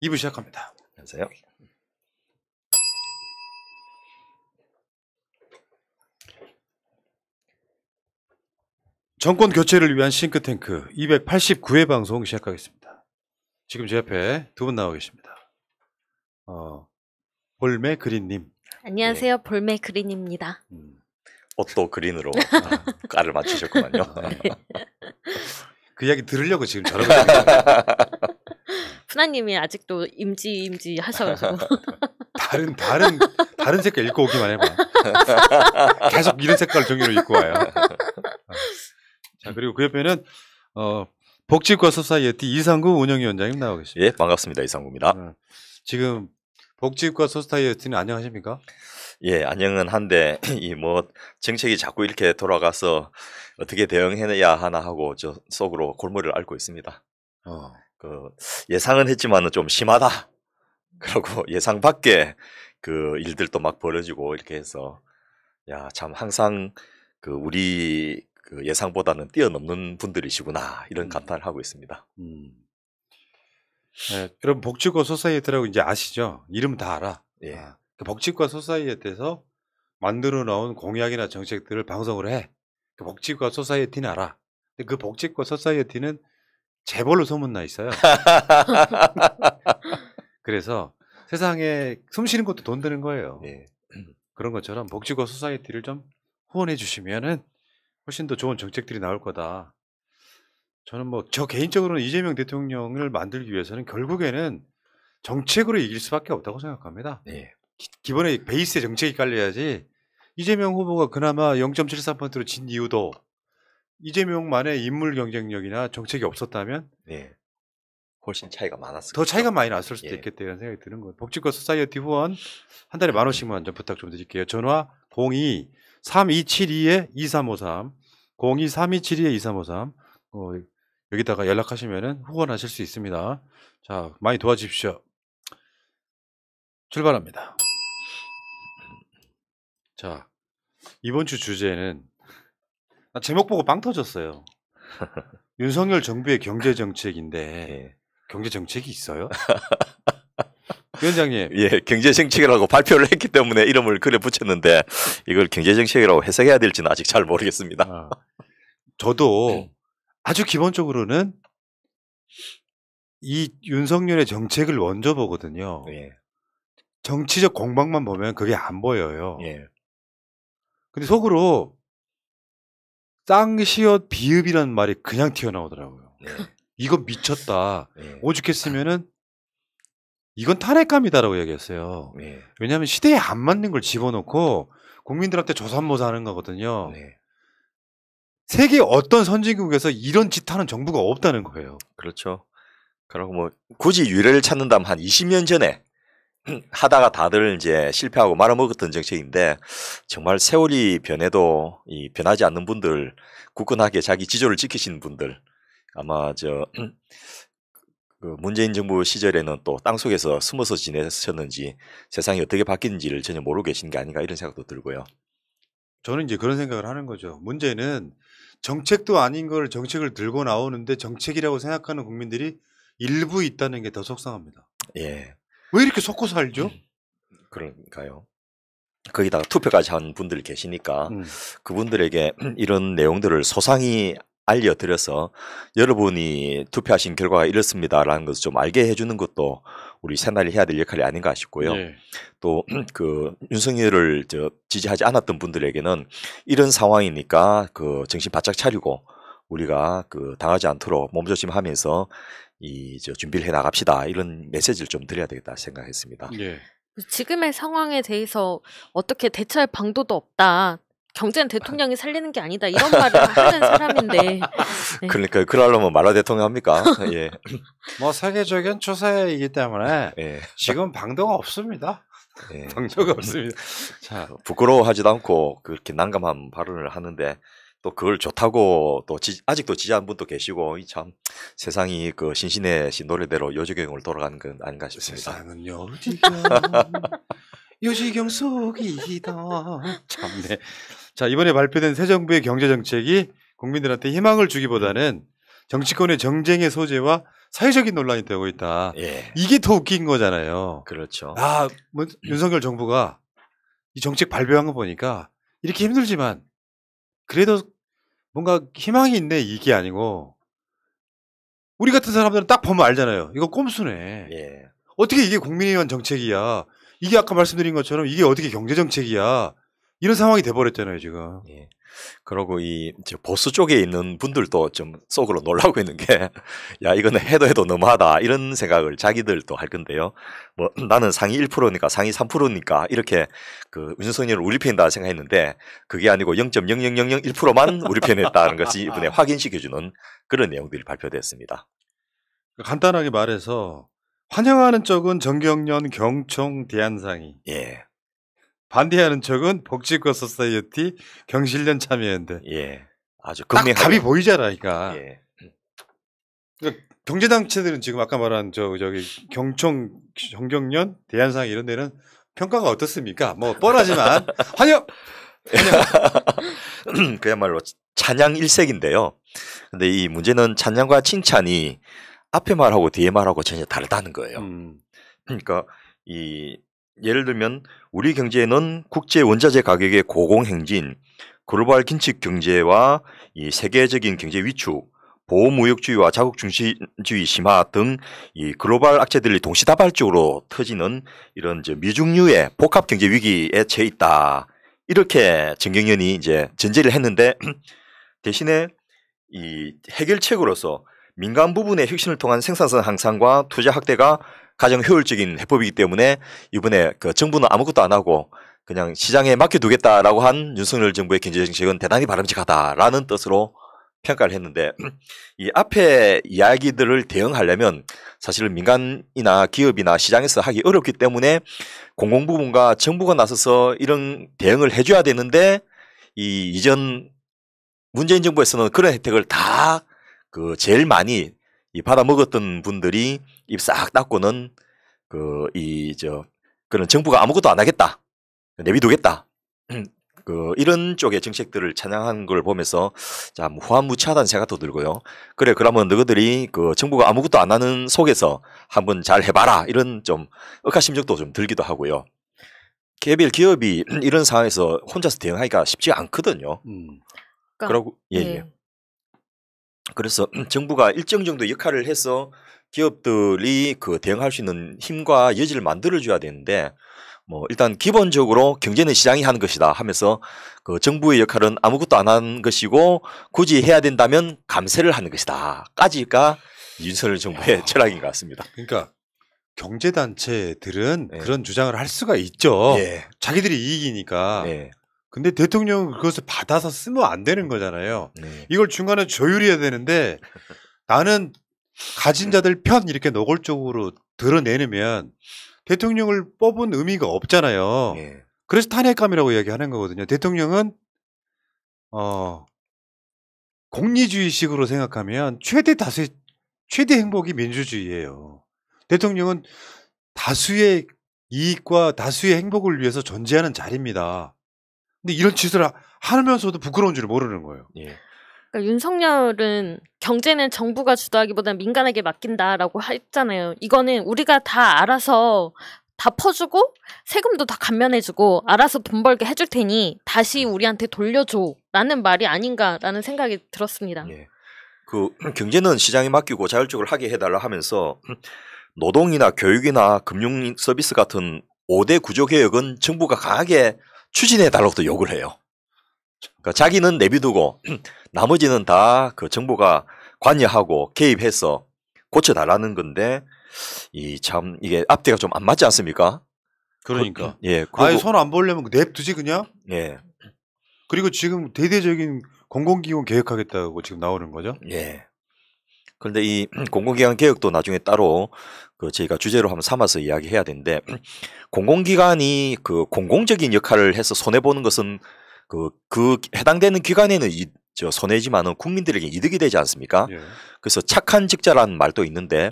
2부 시작합니다. 안녕하세요. 정권 교체를 위한 싱크탱크 289회 방송 시작하겠습니다. 지금 제 옆에 두 분 나와 계십니다. 볼메 그린님. 안녕하세요. 네. 볼메 그린입니다. 옷도 그린으로 깔을 맞추셨구만요. 네. 그 이야기 들으려고 지금 저러고 있는 거예요. 푸나님이 아직도 임지 하셔가지고 다른 색깔 입고 오기만 해봐. 계속 이런 색깔 종류로 입고 와요. 자, 그리고 그 옆에는 복지과 소사이어티 이상구 운영위원장님 나와 계십니다. 예, 반갑습니다. 이상구입니다. 지금 복지과 소사이어티는 안녕하십니까? 예, 안녕은 한데 이 뭐 정책이 자꾸 이렇게 돌아가서 어떻게 대응해야 하나 하고 저 속으로 골머리를 앓고 있습니다. 그 예상은 했지만은 좀 심하다. 그리고 예상 밖에 그 일들도 막 벌어지고 이렇게 해서 야, 참 항상 그 우리 그 예상보다는 뛰어넘는 분들이시구나 이런 감탄을 하고 있습니다. 네, 여러분 복지과 소사이어티라고 이제 아시죠? 이름 다 알아. 예. 그 복지과 소사이어티에서 만들어 나온 공약이나 정책들을 방송을 해. 그 복지과 소사이어티는 알아. 근데 그 복지과 소사이어티는 재벌로 소문나 있어요. 그래서 세상에 숨 쉬는 것도 돈 드는 거예요. 예. 그런 것처럼 복지과 소사이어티를 좀 후원해 주시면은 훨씬 더 좋은 정책들이 나올 거다. 저는 뭐 저 개인적으로는 이재명 대통령을 만들기 위해서는 결국에는 정책으로 이길 수밖에 없다고 생각합니다. 예. 기본에 베이스에 정책이 깔려야지. 이재명 후보가 그나마 0.73%로 진 이유도 이재명만의 인물 경쟁력이나 정책이 없었다면 네. 훨씬 차이가 많았을 더 차이가 많이 났을 수도 예. 있겠다는 생각이 드는 거예요. 복지과 소사이어티 후원 한 달에 10,000원씩만 좀 부탁 좀 드릴게요. 전화 02-3272-2353 02-3272-2353 여기다가 연락하시면 후원하실 수 있습니다. 자, 많이 도와주십시오. 출발합니다. 자, 이번 주 주제는 나 제목 보고 빵 터졌어요. 윤석열 정부의 경제정책인데 예. 경제정책이 있어요? 위원장님. 예, 경제정책이라고 발표를 했기 때문에 이름을 그래 붙였는데 이걸 경제정책이라고 해석해야 될지는 아직 잘 모르겠습니다. 저도 아주 기본적으로는 이 윤석열의 정책을 먼저 보거든요. 예. 정치적 공방만 보면 그게 안 보여요. 예. 근데 속으로 쌍시옷 비읍이라는 말이 그냥 튀어나오더라고요. 예. 이거 미쳤다. 예. 오죽했으면은 이건 탄핵감이다라고 얘기했어요. 예. 왜냐하면 시대에 안 맞는 걸 집어넣고 국민들한테 조삼모사 하는 거거든요. 네. 세계 어떤 선진국에서 이런 짓 하는 정부가 없다는 거예요. 그렇죠. 그리고 뭐 굳이 유래를 찾는다면 한 20년 전에 하다가 다들 이제 실패하고 말아먹었던 정책인데 정말 세월이 변해도 이 변하지 않는 분들, 굳건하게 자기 지조를 지키신 분들, 아마 그 문재인 정부 시절에는 또 땅속에서 숨어서 지내셨는지 세상이 어떻게 바뀌는지를 전혀 모르고 계신 게 아닌가 이런 생각도 들고요. 저는 이제 그런 생각을 하는 거죠. 문제는 정책도 아닌 걸 정책을 들고 나오는데 정책이라고 생각하는 국민들이 일부 있다는 게 더 속상합니다. 예. 왜 이렇게 속고 살죠? 그러니까요. 거기다가 투표까지 한 분들이 계시니까 그분들에게 이런 내용들을 소상히 알려드려서 여러분이 투표하신 결과가 이렇습니다라는 것을 좀 알게 해주는 것도 우리 새날이 해야 될 역할이 아닌가 싶고요. 네. 또 그 윤석열을 지지하지 않았던 분들에게는 이런 상황이니까 그 정신 바짝 차리고 우리가 그 당하지 않도록 몸조심하면서 준비를 해 나갑시다 이런 메시지를 좀 드려야 되겠다 생각했습니다. 예. 지금의 상황에 대해서 어떻게 대처할 방도도 없다. 경제는 대통령이 살리는 게 아니다. 이런 말을 하는 사람인데. 네. 그러니까 그러려면 말아 대통령 합니까? 예. 뭐 세계적인 추세이기 때문에 예. 지금 방도가 없습니다. 예. 방도가 없습니다. 자, 부끄러워하지도 않고 그렇게 난감한 발언을 하는데 또 그걸 좋다고 또 아직도 지지하는 분도 계시고 참 세상이 그 신신의 씨 노래대로 요지경으로 돌아가는 건 아닌가 싶습니다. 세상은 요지경 요지경 속이다. 참네. 자, 이번에 발표된 새 정부의 경제 정책이 국민들한테 희망을 주기보다는 정치권의 정쟁의 소재와 사회적인 논란이 되고 있다. 예. 이게 더 웃긴 거잖아요. 그렇죠. 뭐 윤석열 정부가 이 정책 발표한 거 보니까 이렇게 힘들지만 그래도 뭔가 희망이 있네 이게 아니고 우리 같은 사람들은 딱 보면 알잖아요. 이거 꼼수네. 예. 어떻게 이게 국민을 위한 정책이야. 이게 아까 말씀드린 것처럼 이게 어떻게 경제 정책이야. 이런 상황이 돼버렸잖아요 지금. 예. 그러고 저 보수 쪽에 있는 분들도 좀 속으로 놀라고 있는 게, 야, 이거는 해도 너무하다. 이런 생각을 자기들도 할 건데요. 뭐, 나는 상위 1%니까 상위 3%니까 이렇게 윤석열을 우리 편이다 생각했는데, 그게 아니고 0.00001%만 우리 편에 있다는 것이 이번에 확인시켜주는 그런 내용들이 발표됐습니다. 간단하게 말해서, 환영하는 쪽은 정경련, 경총, 대한상이. 예. 반대하는 쪽은 복지권 소사이어티, 경실련 참여연대. 예. 아주 딱 극명하게. 답이 보이잖아, 그러니까. 예. 그러니까 경제단체들은 지금 아까 말한 저기 경총, 정경련, 대한상이 이런 데는 평가가 어떻습니까? 뭐 뻔하지만 환영. 그야말로 찬양 일색인데요. 근데 이 문제는 찬양과 칭찬이 앞에 말하고 뒤에 말하고 전혀 다르다는 거예요. 그러니까 예를 들면 우리 경제는 국제 원자재 가격의 고공행진, 글로벌 긴축 경제와 이 세계적인 경제 위축, 보호무역주의와 자국중심주의 심화 등 이 글로벌 악재들이 동시다발적으로 터지는 이런 미중류의 복합 경제 위기에 처해 있다. 이렇게 정경련이 이제 전제를 했는데 대신에 이 해결책으로서 민간 부분의 혁신을 통한 생산성 향상과 투자 확대가 가장 효율적인 해법이기 때문에 이번에 정부는 아무것도 안 하고 그냥 시장에 맡겨두겠다라고 한 윤석열 정부의 경제정책은 대단히 바람직하다라는 뜻으로 평가를 했는데 이 앞에 이야기들을 대응하려면 사실은 민간이나 기업이나 시장에서 하기 어렵기 때문에 공공부문과 정부가 나서서 이런 대응을 해줘야 되는데 이 이전 문재인 정부에서는 그런 혜택을 다 제일 많이 받아 먹었던 분들이 입 싹 닫고는 그런 정부가 아무것도 안 하겠다, 내비두겠다, 이런 쪽의 정책들을 찬양한 걸 보면서 자, 후한무치하다는 생각도 들고요. 그래, 그러면 너희들이 정부가 아무것도 안 하는 속에서 한번 잘 해봐라, 이런 좀 억하심정도 좀 들기도 하고요. 개별 기업이 이런 상황에서 혼자서 대응하기가 쉽지가 않거든요. 그러고 예. 그래서 정부가 일정 정도 역할을 해서 기업들이 대응할 수 있는 힘과 여지를 만들어줘야 되는데, 뭐 일단 기본적으로 경제는 시장이 하는 것이다 하면서 정부의 역할은 아무것도 안 하는 것이고 굳이 해야 된다면 감세를 하는 것이다.까지가 윤석열 정부의 철학인 것 같습니다. 그러니까 경제단체들은 그런 주장을 할 수가 있죠. 자기들이 이익이니까. 근데 대통령은 그것을 받아서 쓰면 안 되는 거잖아요. 이걸 중간에 조율해야 되는데 나는 가진 자들 편 이렇게 노골적으로 드러내면 대통령을 뽑은 의미가 없잖아요. 그래서 탄핵감이라고 이야기하는 거거든요. 대통령은 공리주의식으로 생각하면 최대 행복이 민주주의예요. 대통령은 다수의 이익과 다수의 행복을 위해서 존재하는 자리입니다. 근데 이런 짓을 하면서도 부끄러운 줄 모르는 거예요. 그러니까 윤석열은 경제는 정부가 주도하기보다는 민간에게 맡긴다라고 했잖아요. 이거는 우리가 다 알아서 다 퍼주고 세금도 다 감면해주고 알아서 돈 벌게 해줄 테니 다시 우리한테 돌려줘라는 말이 아닌가라는 생각이 들었습니다. 경제는 시장에 맡기고 자율적으로 하게 해달라 하면서 노동이나 교육이나 금융 서비스 같은 5대 구조개혁은 정부가 강하게 추진해달라고도 요구를 해요. 그러니까 자기는 내비두고 나머지는 다 정부가 관여하고 개입해서 고쳐달라는 건데 이게 앞뒤가 좀 안 맞지 않습니까? 그러니까. 아예 손 안 벌려면 냅두지 그냥? 그리고 지금 대대적인 공공기관 개혁하겠다고 지금 나오는 거죠? 그런데 이 공공기관 개혁도 나중에 따로 저희가 주제로 한번 삼아서 이야기해야 되는데, 공공기관이 공공적인 역할을 해서 손해보는 것은 해당되는 기관에는 손해지만은 국민들에게 이득이 되지 않습니까? 그래서 착한 직자라는 말도 있는데,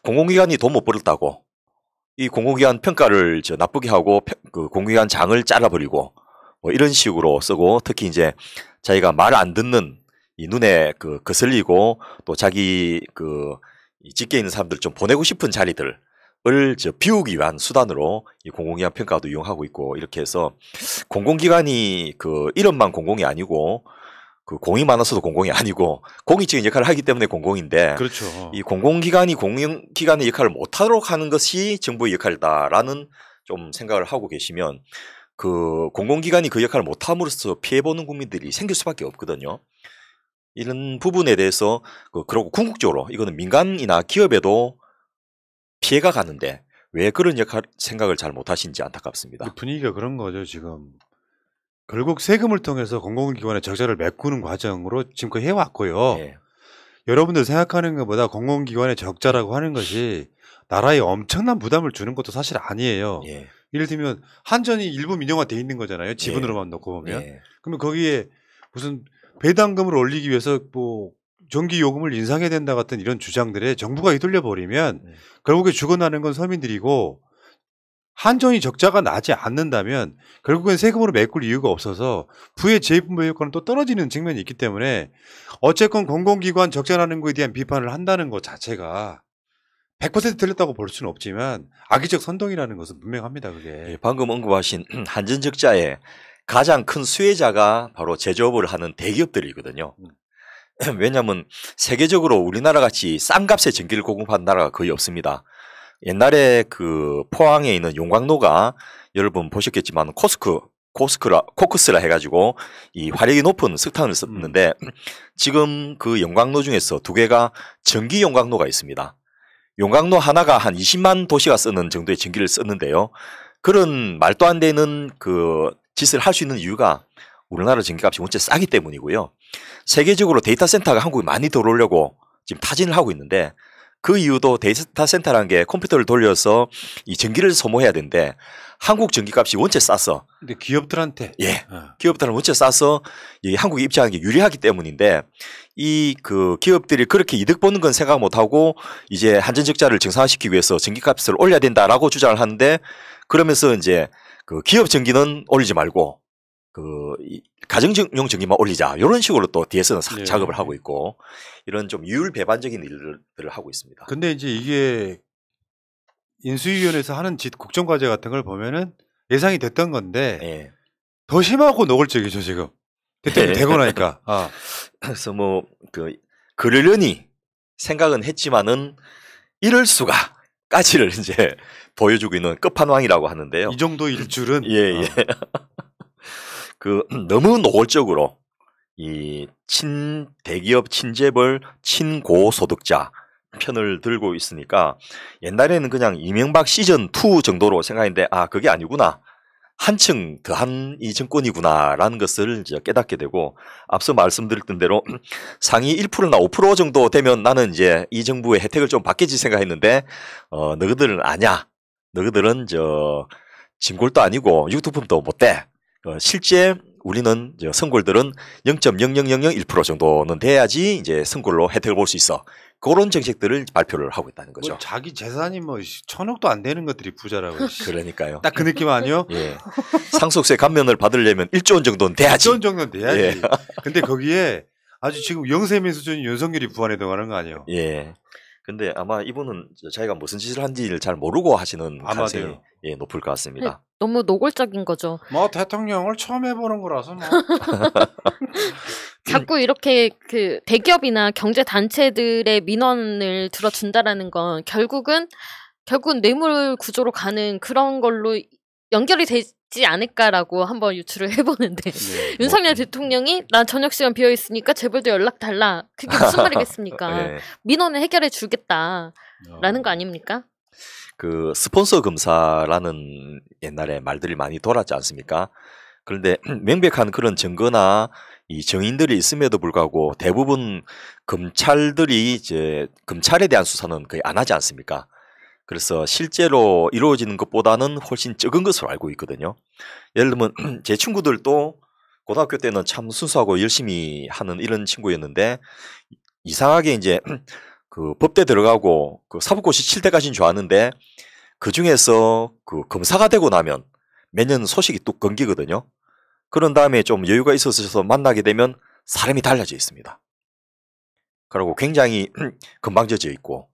공공기관이 돈 못 벌었다고 이 공공기관 평가를 나쁘게 하고 공공기관 장을 잘라버리고 뭐 이런 식으로 쓰고, 특히 이제 자기가 말 안 듣는 이 눈에 거슬리고 또 자기 이 직계에 있는 사람들 좀 보내고 싶은 자리들을 비우기 위한 수단으로 이 공공기관 평가도 이용하고 있고 이렇게 해서 공공기관이 이름만 공공이 아니고 공이 많아서도 공공이 아니고 공익적인 역할을 하기 때문에 공공인데 그렇죠. 이 공공기관이 공공기관의 역할을 못하도록 하는 것이 정부의 역할이다라는 좀 생각을 하고 계시면 공공기관이 그 역할을 못함으로써 피해보는 국민들이 생길 수밖에 없거든요. 이런 부분에 대해서 그리고 궁극적으로 이거는 민간이나 기업에도 피해가 가는데 왜 그런 생각을 잘 못하신지 안타깝습니다. 분위기가 그런 거죠 지금. 결국 세금을 통해서 공공기관의 적자를 메꾸는 과정으로 지금까지 해왔고요. 예. 여러분들 생각하는 것보다 공공기관의 적자라고 하는 것이 나라에 엄청난 부담을 주는 것도 사실 아니에요. 예. 예를 들면 한전이 일부 민영화돼 있는 거잖아요. 지분으로만 놓고 보면. 예. 그러면 거기에 무슨 배당금을 올리기 위해서 뭐 전기 요금을 인상해야 된다 같은 이런 주장들에 정부가 휘둘려 버리면 결국에 죽어나는 건 서민들이고, 한전이 적자가 나지 않는다면 결국엔 세금으로 메꿀 이유가 없어서 부의 재분배 효과는 또 떨어지는 측면이 있기 때문에 어쨌건 공공기관 적자 나는 거에 대한 비판을 한다는 것 자체가 100% 틀렸다고 볼 수는 없지만 악의적 선동이라는 것은 분명합니다. 그게. 예, 방금 언급하신 한전 적자의 가장 큰 수혜자가 바로 제조업을 하는 대기업들이거든요. 왜냐하면 세계적으로 우리나라 같이 싼 값에 전기를 공급하는 나라가 거의 없습니다. 옛날에 포항에 있는 용광로가 여러분 보셨겠지만 코크스라 해가지고 이 화력이 높은 석탄을 썼는데 지금 그 용광로 중에서 2개가 전기 용광로가 있습니다. 용광로 하나가 한 20만 도시가 쓰는 정도의 전기를 썼는데요. 그런 말도 안 되는 짓을 할 수 있는 이유가 우리나라 전기값이 원체 싸기 때문이고요. 세계적으로 데이터 센터가 한국에 많이 들어오려고 지금 타진을 하고 있는데 그 이유도 데이터 센터라는 게 컴퓨터를 돌려서 이 전기를 소모해야 되는데 한국 전기값이 원체 싸서. 근데 기업들한테. 예. 기업들은 원체 싸서 한국에 입장하는 게 유리하기 때문인데 기업들이 그렇게 이득 보는 건 생각 못 하고 이제 한전 적자를 정상화시키기 위해서 전기값을 올려야 된다라고 주장을 하는데 그러면서 이제 기업 전기는 올리지 말고 가정용 전기만 올리자 이런 식으로 또 뒤에서는 작업을 하고 있고 이런 좀 유율배반적인 일들을 하고 있습니다. 근데 이제 이게 인수위원회에서 하는 국정과제 같은 걸 보면은 예상이 됐던 건데 예. 더 심하고 노골적이죠 지금. 대통령이 되고 나니까. 그래서 그러려니 생각은 했지만은 이럴 수가까지를 이제 보여주고 있는 끝판왕이라고 하는데요. 이 정도일 줄은. 예. 너무 노골적으로 이 친대기업, 친재벌, 친고소득자 편을 들고 있으니까 옛날에는 그냥 이명박 시즌 2 정도로 생각했는데 그게 아니구나. 한층 더한 이 정권이구나라는 것을 이제 깨닫게 되고 앞서 말씀드렸던 대로 상위 1%나 5% 정도 되면 나는 이제 이 정부의 혜택을 좀 받겠지 생각했는데 너희들은 아냐. 너희들은 진골도 아니고 유투품도 못 돼. 실제 우리는 선골들은 0.00001% 정도는 돼야지 이제 선골로 혜택을 볼 수 있어. 그런 정책들을 발표를 하고 있다는 거죠. 뭐 자기 재산이 1,000억도 안 되는 것들이 부자라고. 그러니까요. 딱 그 느낌 아니요? 예. 상속세 감면을 받으려면 1조 원 정도는 돼야지. 1조 원 정도는 돼야지. 예. 근데 거기에 아주 지금 영세민 수준이 윤석열이 부안해동하는 거 아니에요? 예. 근데 아마 이분은 자기가 무슨 짓을 한지를 잘 모르고 하시는 가능성이 높을 것 같습니다. 너무 노골적인 거죠. 대통령을 처음 해보는 거라서 자꾸 이렇게 대기업이나 경제 단체들의 민원을 들어준다라는 건 결국은 뇌물 구조로 가는 그런 걸로 연결이 되지 않을까라고 한번 유추를 해보는데 윤석열 대통령이 난 저녁 시간 비어 있으니까 재벌도 연락 달라. 그게 무슨 말이겠습니까? 민원을 해결해 주겠다라는 거 아닙니까? 스폰서 검사라는 옛날에 말들이 많이 돌았지 않습니까? 그런데 명백한 그런 증거나 이 정인들이 있음에도 불구하고 대부분 검찰들이 검찰에 대한 수사는 거의 안 하지 않습니까? 그래서 실제로 이루어지는 것보다는 훨씬 적은 것으로 알고 있거든요. 예를 들면 제 친구들도 고등학교 때는 참 순수하고 열심히 하는 이런 친구였는데 이상하게 이제 법대 들어가고 사법고시 칠 때까지는 좋았는데 그 중에서 검사가 되고 나면 매년 소식이 뚝 끊기거든요. 그런 다음에 좀 여유가 있어서 만나게 되면 사람이 달라져 있습니다. 그리고 굉장히 건방져져 있고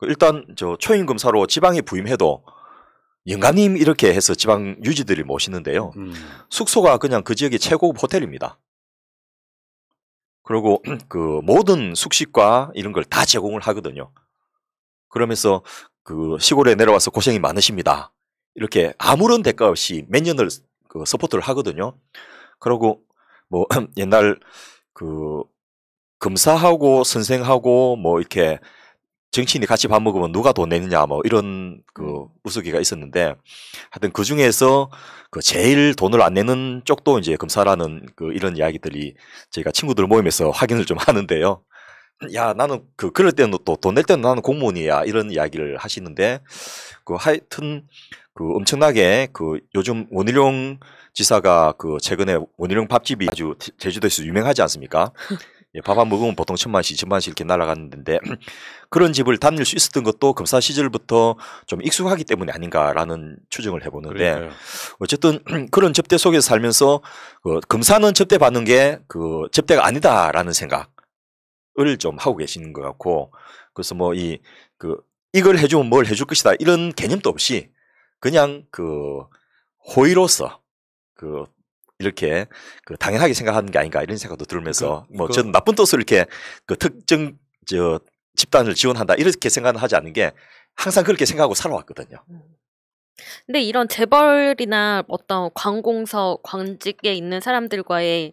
일단 저 초임 검사로 지방에 부임해도 영감님 이렇게 해서 지방 유지들이 모시는데요. 숙소가 그냥 그 지역의 최고급 호텔입니다. 그리고 그 모든 숙식과 이런 걸 다 제공을 하거든요. 그러면서 그 시골에 내려와서 고생이 많으십니다. 이렇게 아무런 대가 없이 몇 년을 그 서포트를 하거든요. 그리고 뭐 옛날 그 검사하고 선생하고 뭐 이렇게 정치인이 같이 밥 먹으면 누가 돈 내느냐 뭐 이런 그 우스개가 있었는데 하여튼 그 중에서 그 제일 돈을 안 내는 쪽도 이제 검사라는 그 이런 이야기들이 저희가 친구들 모임에서 확인을 좀 하는데요. 야 나는 그럴 때는 또 돈 낼 때는 나는 공무원이야 이런 이야기를 하시는데 그 하여튼 그 엄청나게 그 요즘 원희룡 지사가 그 최근에 원희룡 밥집이 아주 제주도에서 유명하지 않습니까? 예, 밥 한 먹으면 보통 1,000만씩, 2,000만씩 이렇게 날아갔는데 그런 집을 다닐 수 있었던 것도 검사 시절부터 좀 익숙하기 때문에 아닌가라는 추정을 해보는데 그러니까요. 어쨌든 그런 접대 속에서 살면서 그 검사는 접대받는 게 그 접대가 아니다라는 생각을 좀 하고 계시는 것 같고 그래서 뭐 이걸 해주면 뭘 해줄 것이다 이런 개념도 없이 그냥 그 호의로서 그 이렇게 그 당연하게 생각하는 게 아닌가 이런 생각도 들면서 뭐 저는 나쁜 뜻으로 이렇게 그 특정 저 집단을 지원한다 이렇게 생각은 하지 않는 게 항상 그렇게 생각하고 살아왔거든요. 근데 이런 재벌이나 어떤 관공서, 관직에 있는 사람들과의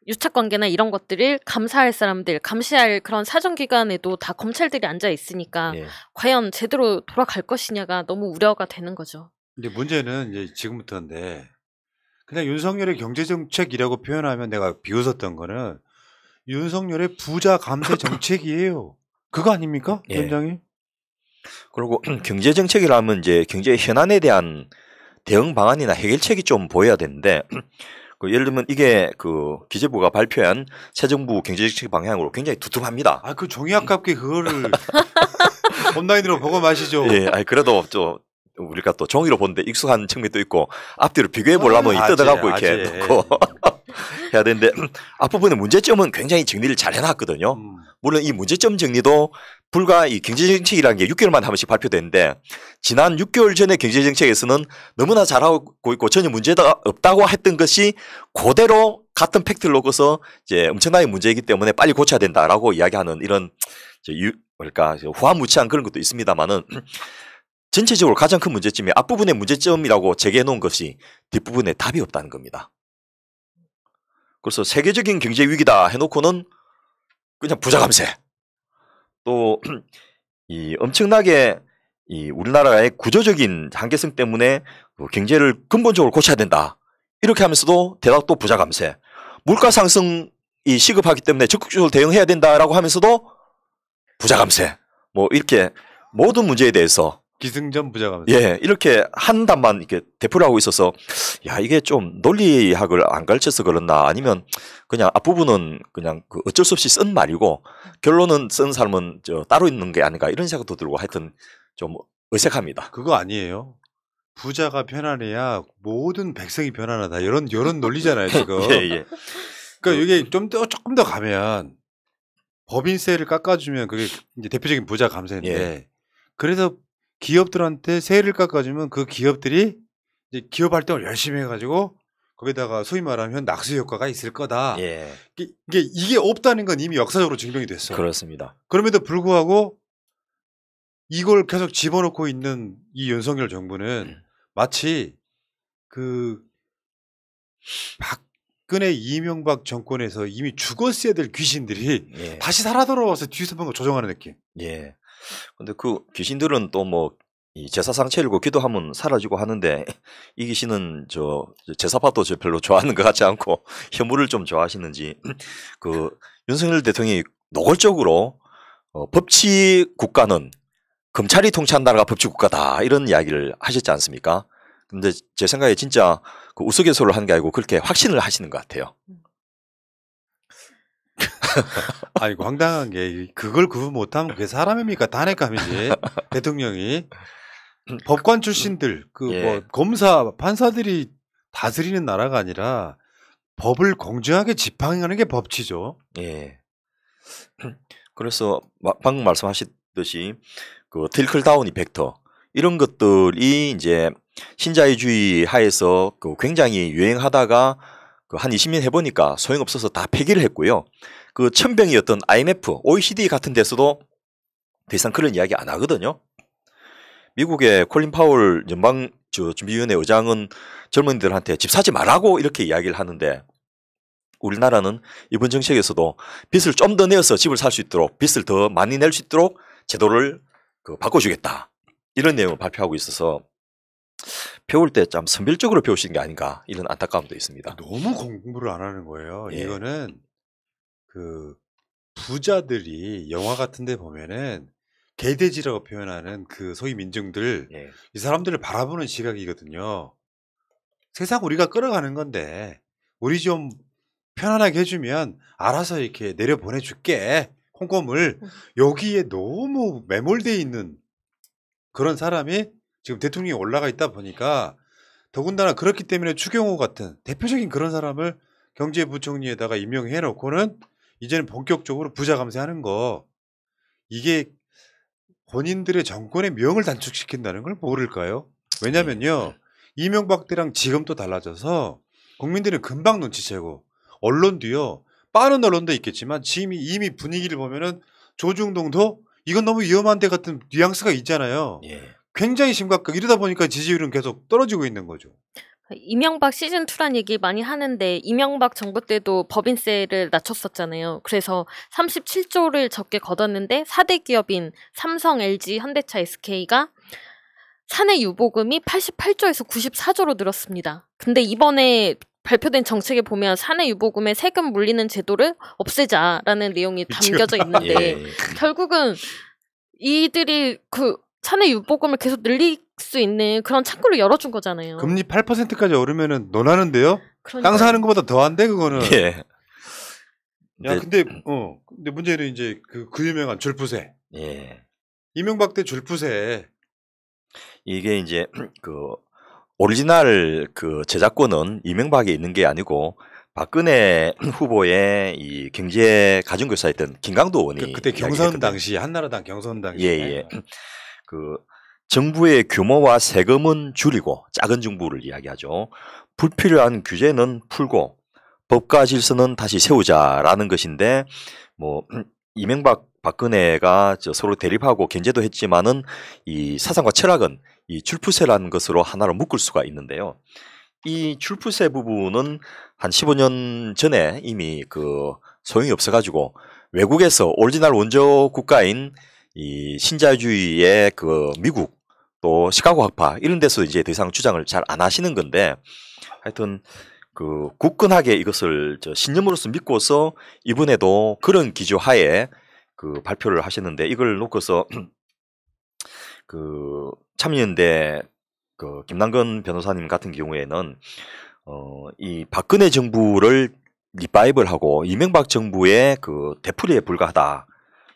유착 관계나 이런 것들을 감사할 사람들, 감시할 그런 사정기관에도 다 검찰들이 앉아 있으니까 예. 과연 제대로 돌아갈 것이냐가 너무 우려가 되는 거죠. 이제 문제는 이제 지금부터인데 그냥 윤석열의 경제정책이라고 표현하면 내가 비웃었던 거는 윤석열의 부자 감세 정책이에요. 그거 아닙니까? 예. 위원장님? 그리고 경제 정책이라면 이제 경제 현안에 대한 대응 방안이나 해결책이 좀 보여야 되는데 그 예를 들면 이게 그 기재부가 발표한 새 정부 경제정책 방향으로 굉장히 두툼합니다. 아, 그 종이 아깝게 그거를 온라인으로 보고 마시죠. 예, 아니 그래도 좀 우리가 또 종이로 보는데 익숙한 측면도 있고 앞뒤로 비교해 보려면 아재, 뜯어갖고 이렇게 아재. 놓고 해야 되는데 앞부분의 문제점은 굉장히 정리를 잘 해놨거든요. 물론 이 문제점 정리도 불과 이 경제정책이라는 게 6개월 만에 한 번씩 발표되는데 지난 6개월 전에 경제정책에서는 너무나 잘하고 있고 전혀 문제가 없다고 했던 것이 그대로 같은 팩트를 놓고서 이제 엄청나게 문제이기 때문에 빨리 고쳐야 된다라고 이야기하는 이런 뭐랄까 후한무치한 그런 것도 있습니다만은 전체적으로 가장 큰 문제점이 앞부분의 문제점이라고 제기해 놓은 것이 뒷부분에 답이 없다는 겁니다. 그래서 세계적인 경제 위기다 해놓고는 그냥 부자 감세. 또 이 엄청나게 이 우리나라의 구조적인 한계성 때문에 경제를 근본적으로 고쳐야 된다. 이렇게 하면서도 대답도 부자 감세. 물가 상승이 시급하기 때문에 적극적으로 대응해야 된다라고 하면서도 부자 감세. 뭐 이렇게 모든 문제에 대해서 기승전 부자 감세. 예, 이렇게 한 답만 이렇게 대표를 하고 있어서 야 이게 좀 논리학을 안 가르쳐서 그렇나 아니면 그냥 앞부분은 그냥 그 어쩔 수 없이 쓴 말이고 결론은 쓴 사람은 저 따로 있는 게 아닌가 이런 생각도 들고 하여튼 좀 어색합니다. 그거 아니에요. 부자가 편안해야 모든 백성이 편안하다. 이런 논리잖아요, 지금. 예, 예. 그러니까 이게 조금 더 가면 법인세를 깎아주면 그게 이제 대표적인 부자 감세인데 예. 그래서 기업들한테 세를 깎아주면 그 기업들이 이제 기업 활동을 열심히 해가지고 거기다가 소위 말하면 낙수 효과가 있을 거다. 예. 이게 없다는 건 이미 역사적으로 증명이 됐어. 그렇습니다. 그럼에도 불구하고 이걸 계속 집어넣고 있는 이 윤석열 정부는 마치 그 박근혜 이명박 정권에서 이미 죽었어야 될 귀신들이 예. 다시 살아 돌아와서 뒤에서 뭔가 조정하는 느낌. 예. 근데 그 귀신들은 또 뭐 이 제사상 차리고 기도하면 사라지고 하는데 이 귀신은 저 제사밥도 저 별로 좋아하는 것 같지 않고 혐오를 좀 좋아하시는지 그 윤석열 대통령이 노골적으로 법치 국가는 검찰이 통치한 나라가 법치 국가다 이런 이야기를 하셨지 않습니까? 근데 제 생각에 진짜 그 우스갯소리를 하는 게 아니고 그렇게 확신을 하시는 것 같아요. 아니 황당한 게 그걸 구분 못하면 그게 사람입니까? 단핵감이지. 대통령이 법관 출신들 그 예. 뭐 검사 판사들이 다스리는 나라가 아니라 법을 공정하게 집행하는 게 법치죠. 예. 그래서 방금 말씀하셨듯이 그 트리클다운 이펙터 이런 것들이 이제 신자유주의 하에서 그 굉장히 유행하다가 그 한 20년 해보니까 소용없어서 다 폐기를 했고요. 그 천병이었던 IMF, OECD 같은 데서도 더 이상 그런 이야기 안 하거든요. 미국의 콜린 파월 연방준비위원회 의장은 젊은이들한테 집 사지 말라고 이렇게 이야기를 하는데 우리나라는 이번 정책에서도 빚을 좀 더 내어서 집을 살 수 있도록 빚을 더 많이 낼 수 있도록 제도를 그 바꿔주겠다. 이런 내용을 발표하고 있어서 배울 때 참 선별적으로 배우시는 게 아닌가 이런 안타까움도 있습니다. 너무 공부를 안 하는 거예요. 예. 이거는 그 부자들이 영화 같은 데 보면은 개돼지라고 표현하는 그 소위 민중들 예. 이 사람들을 바라보는 시각이거든요. 세상 우리가 끌어가는 건데 우리 좀 편안하게 해주면 알아서 이렇게 내려보내줄게. 콩고물 여기에 너무 매몰돼 있는 그런 사람이 지금 대통령이 올라가 있다 보니까 더군다나 그렇기 때문에 추경호 같은 대표적인 그런 사람을 경제부총리에다가 임명해놓고는 이제는 본격적으로 부자 감세하는 거 이게 본인들의 정권의 명을 단축시킨다는 걸 모를까요? 왜냐면요 이명박 때랑 지금 또 달라져서 국민들은 금방 눈치채고 언론도요 빠른 언론도 있겠지만 지금 이미 분위기를 보면은 조중동도 이건 너무 위험한데 같은 뉘앙스가 있잖아요. 예. 굉장히 심각하고 이러다 보니까 지지율은 계속 떨어지고 있는 거죠. 이명박 시즌2란 얘기 많이 하는데 이명박 정부 때도 법인세를 낮췄었잖아요. 그래서 37조를 적게 걷었는데 4대 기업인 삼성, LG, 현대차, SK가 사내 유보금이 88조에서 94조로 늘었습니다. 근데 이번에 발표된 정책에 보면 사내 유보금에 세금 물리는 제도를 없애자라는 내용이 담겨져 있는데 예. 결국은 이들이 그 사내 유보금을 계속 늘릴 수 있는 그런 창구를 열어준 거잖아요. 금리 8%까지 오르면은 논하는데요. 그러니까요. 땅 사는 것보다 더한데 그거는. 예. 야 근데 문제는 이제 그 유명한 줄푸세. 예. 이명박 때 줄푸세. 이게 이제 그 오리지널 그 저작권은 이명박에 있는 게 아니고 박근혜 후보의 이 경제 가정교사였던 김강도 의원이 그때 경선 당시 한나라당 경선 당시. 예예. 그 정부의 규모와 세금은 줄이고 작은 정부를 이야기하죠. 불필요한 규제는 풀고 법과 질서는 다시 세우자라는 것인데 뭐 이명박 박근혜가 서로 대립하고 견제도 했지만은 이 사상과 철학은 이 줄푸세라는 것으로 하나로 묶을 수가 있는데요. 이 줄푸세 부분은 한 15년 전에 이미 그 소용이 없어가지고 외국에서 오리지널 원조 국가인 이 신자유주의의 그 미국 또 시카고 학파 이런 데서 이제 더 이상 주장을 잘 안 하시는 건데 하여튼 그 굳건하게 이것을 신념으로서 믿고서 이번에도 그런 기조 하에 그 발표를 하셨는데 이걸 놓고서 그 참여연대 그 김남근 변호사님 같은 경우에는 이 박근혜 정부를 리바이벌하고 이명박 정부의 그 되풀이에 불과하다.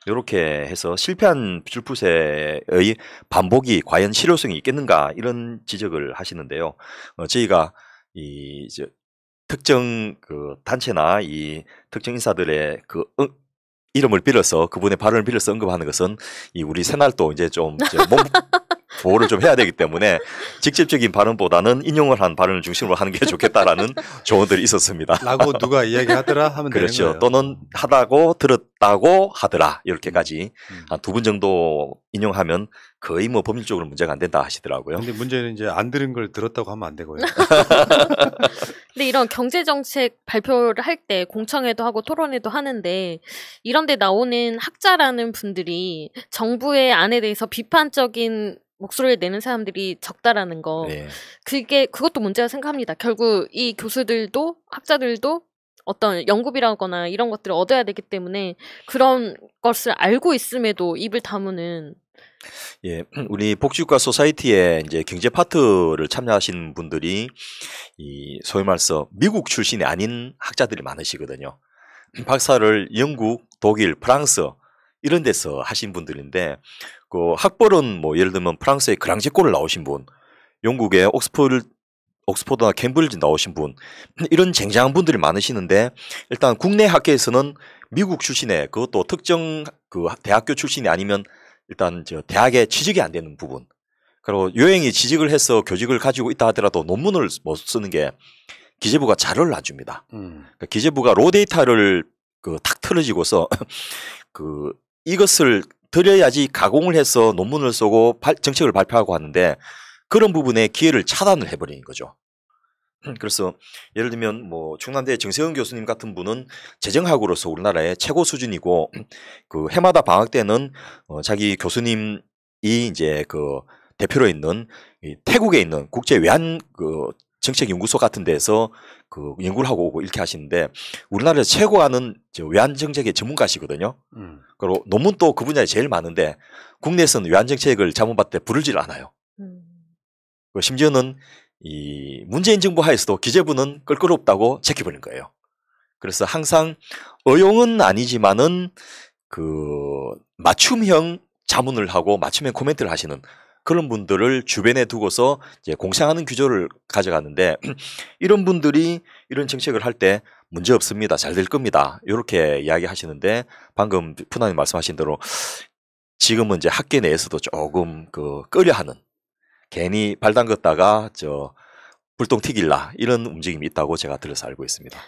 이렇게 해서 실패한 줄푸세의 반복이 과연 실효성이 있겠는가 이런 지적을 하시는데요. 저희가 이 특정 그 단체나 이 특정 인사들의 그 이름을 빌어서 그분의 발언을 빌어서 언급하는 것은 이 우리 새날도 이제 좀 몸 보호를 좀 해야 되기 때문에 직접적인 발언보다는 인용을 한 발언을 중심으로 하는 게 좋겠다라는 조언들이 있었습니다. 라고 누가 이야기하더라 하면 그렇죠. 되는 거예요. 또는 하다고 들었다고 하더라 이렇게까지 한 2분 정도 인용하면 거의 뭐 법률적으로 문제가 안 된다 하시더라고요. 근데 문제는 이제 안 들은 걸 들었다고 하면 안 되고요. 근데 이런 경제정책 발표를 할 때 공청회도 하고 토론회도 하는데 이런 데 나오는 학자라는 분들이 정부의 안에 대해서 비판적인 목소리를 내는 사람들이 적다라는 거. 네. 그것도 문제라 생각합니다. 결국 이 교수들도 학자들도 어떤 연구비라거나 이런 것들을 얻어야 되기 때문에 그런 것을 알고 있음에도 입을 다무는 예, 우리 복지국가 소사이티에 이제 경제 파트를 참여하신 분들이 이 소위 말해서 미국 출신이 아닌 학자들이 많으시거든요. 박사를 영국, 독일, 프랑스 이런 데서 하신 분들인데 그 학벌은 뭐 예를 들면 프랑스의 그랑제골을 나오신 분, 영국의 옥스포드나 캠브리지 나오신 분 이런 쟁쟁한 분들이 많으시는데 일단 국내 학계에서는 미국 출신의 그것도 특정 그 대학교 출신이 아니면 일단 저 대학에 취직이 안 되는 부분. 그리고 요행이 취직을 해서 교직을 가지고 있다 하더라도 논문을 못 쓰는 게 기재부가 자료를 안 줍니다. 그러니까 기재부가 로 데이터를 그 탁 틀어지고서 그 이것을 드려야지 가공을 해서 논문을 쓰고 정책을 발표하고 하는데 그런 부분에 기회를 차단을 해버리는 거죠. 그래서 예를 들면 뭐 충남대 정세은 교수님 같은 분은 재정학으로서 우리나라의 최고 수준이고 그 해마다 방학 때는 자기 교수님이 이제 그 대표로 있는 이 태국에 있는 국제 외환 그 정책 연구소 같은 데서 그 연구를 하고 오고 이렇게 하시는데 우리나라에서 최고 하는 외환 정책의 전문가시거든요. 그리고 논문도 그 분야에 제일 많은데 국내에서는 외환 정책을 자문받을 때 부르질 않아요. 심지어는 이 문재인 정부 하에서도 기재부는 껄끄럽다고 제껴버린 거예요. 그래서 항상 어용은 아니지만은 그 맞춤형 자문을 하고 맞춤형 코멘트를 하시는 그런 분들을 주변에 두고서 이제 공상하는 규조를 가져가는데 이런 분들이 이런 정책을 할 때 문제 없습니다. 잘 될 겁니다. 이렇게 이야기하시는데 방금 푸나님 말씀하신 대로 지금은 이제 학계 내에서도 조금 그 꺼려하는 괜히 발 담갔다가 저 불똥 튀길라 이런 움직임이 있다고 제가 들어서 알고 있습니다.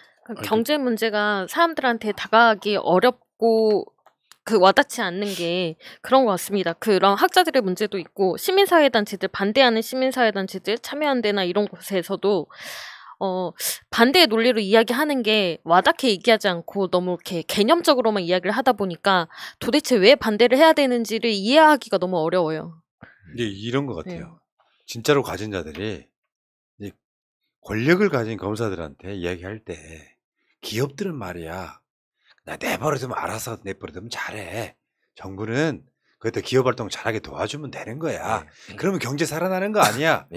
경제 문제가 사람들한테 다가가기 어렵고 그 와닿지 않는 게 그런 것 같습니다. 그런 학자들의 문제도 있고 시민사회단체들 반대하는 시민사회단체들 참여연대나 이런 곳에서도 반대의 논리로 이야기하는 게 와닿게 얘기하지 않고 너무 이렇게 개념적으로만 이야기를 하다 보니까 도대체 왜 반대를 해야 되는지를 이해하기가 너무 어려워요. 이제 이런 것 같아요. 진짜로 가진 자들이 이제 권력을 가진 검사들한테 이야기할 때 기업들은 말이야. 나 내버려두면 알아서 내버려두면 잘해. 정부는 그때 기업 활동 잘하게 도와주면 되는 거야. 그러면 경제 살아나는 거 아니야.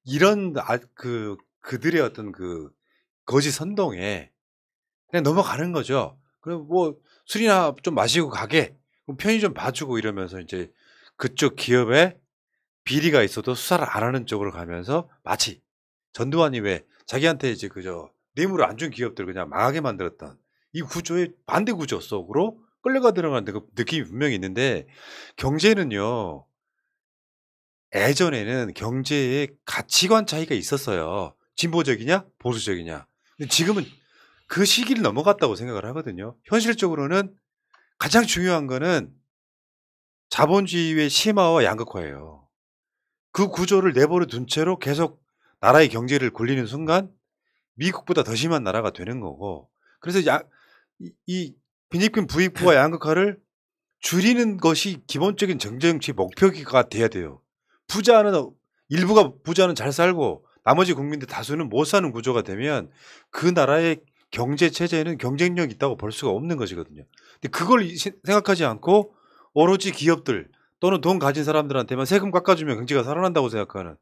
이런 그들의 어떤 그 거짓 선동에 그냥 넘어가는 거죠. 그럼 뭐 술이나 좀 마시고 가게. 그럼 편의점 봐주고 이러면서 이제 그쪽 기업에 비리가 있어도 수사를 안 하는 쪽으로 가면서 마치 전두환이 왜 자기한테 이제 그저 뇌물을 안 준 기업들 그냥 망하게 만들었던 이 구조의 반대 구조 속으로 끌려가 들어가는 그 느낌이 분명히 있는데 경제는요. 예전에는 경제의 가치관 차이가 있었어요. 진보적이냐 보수적이냐. 근데 지금은 그 시기를 넘어갔다고 생각을 하거든요. 현실적으로는 가장 중요한 거는 자본주의의 심화와 양극화예요. 그 구조를 내버려 둔 채로 계속 나라의 경제를 굴리는 순간 미국보다 더 심한 나라가 되는 거고 그래서 이 빈익빈 부익부와 양극화를 줄이는 것이 기본적인 정치 목표가 돼야 돼요. 일부가 부자는 잘 살고 나머지 국민들 다수는 못 사는 구조가 되면 그 나라의 경제 체제에는 경쟁력이 있다고 볼 수가 없는 것이거든요. 근데 그걸 생각하지 않고 오로지 기업들 또는 돈 가진 사람들한테만 세금 깎아주면 경제가 살아난다고 생각하는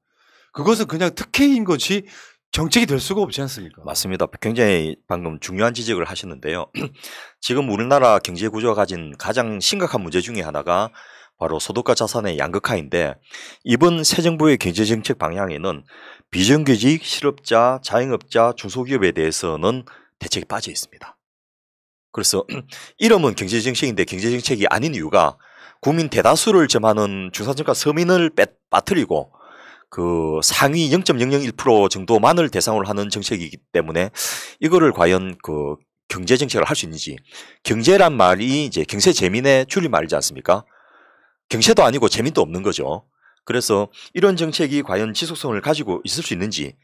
그것은 그냥 특혜인 것이 정책이 될 수가 없지 않습니까? 맞습니다. 굉장히 방금 중요한 지적을 하셨는데요. 지금 우리나라 경제 구조가 가진 가장 심각한 문제 중에 하나가 바로 소득과 자산의 양극화인데 이번 새 정부의 경제정책 방향에는 비정규직, 실업자, 자영업자, 중소기업에 대해서는 대책이 빠져 있습니다. 그래서 이름은 경제정책인데 경제정책이 아닌 이유가 국민 대다수를 점하는 중산층과 서민을 빠뜨리고 그 상위 0.001% 정도만을 대상으로 하는 정책이기 때문에 이거를 과연 그 경제 정책을 할 수 있는지 경제란 말이 이제 경제 재민의 줄임말이지 않습니까? 경제도 아니고 재민도 없는 거죠. 그래서 이런 정책이 과연 지속성을 가지고 있을 수 있는지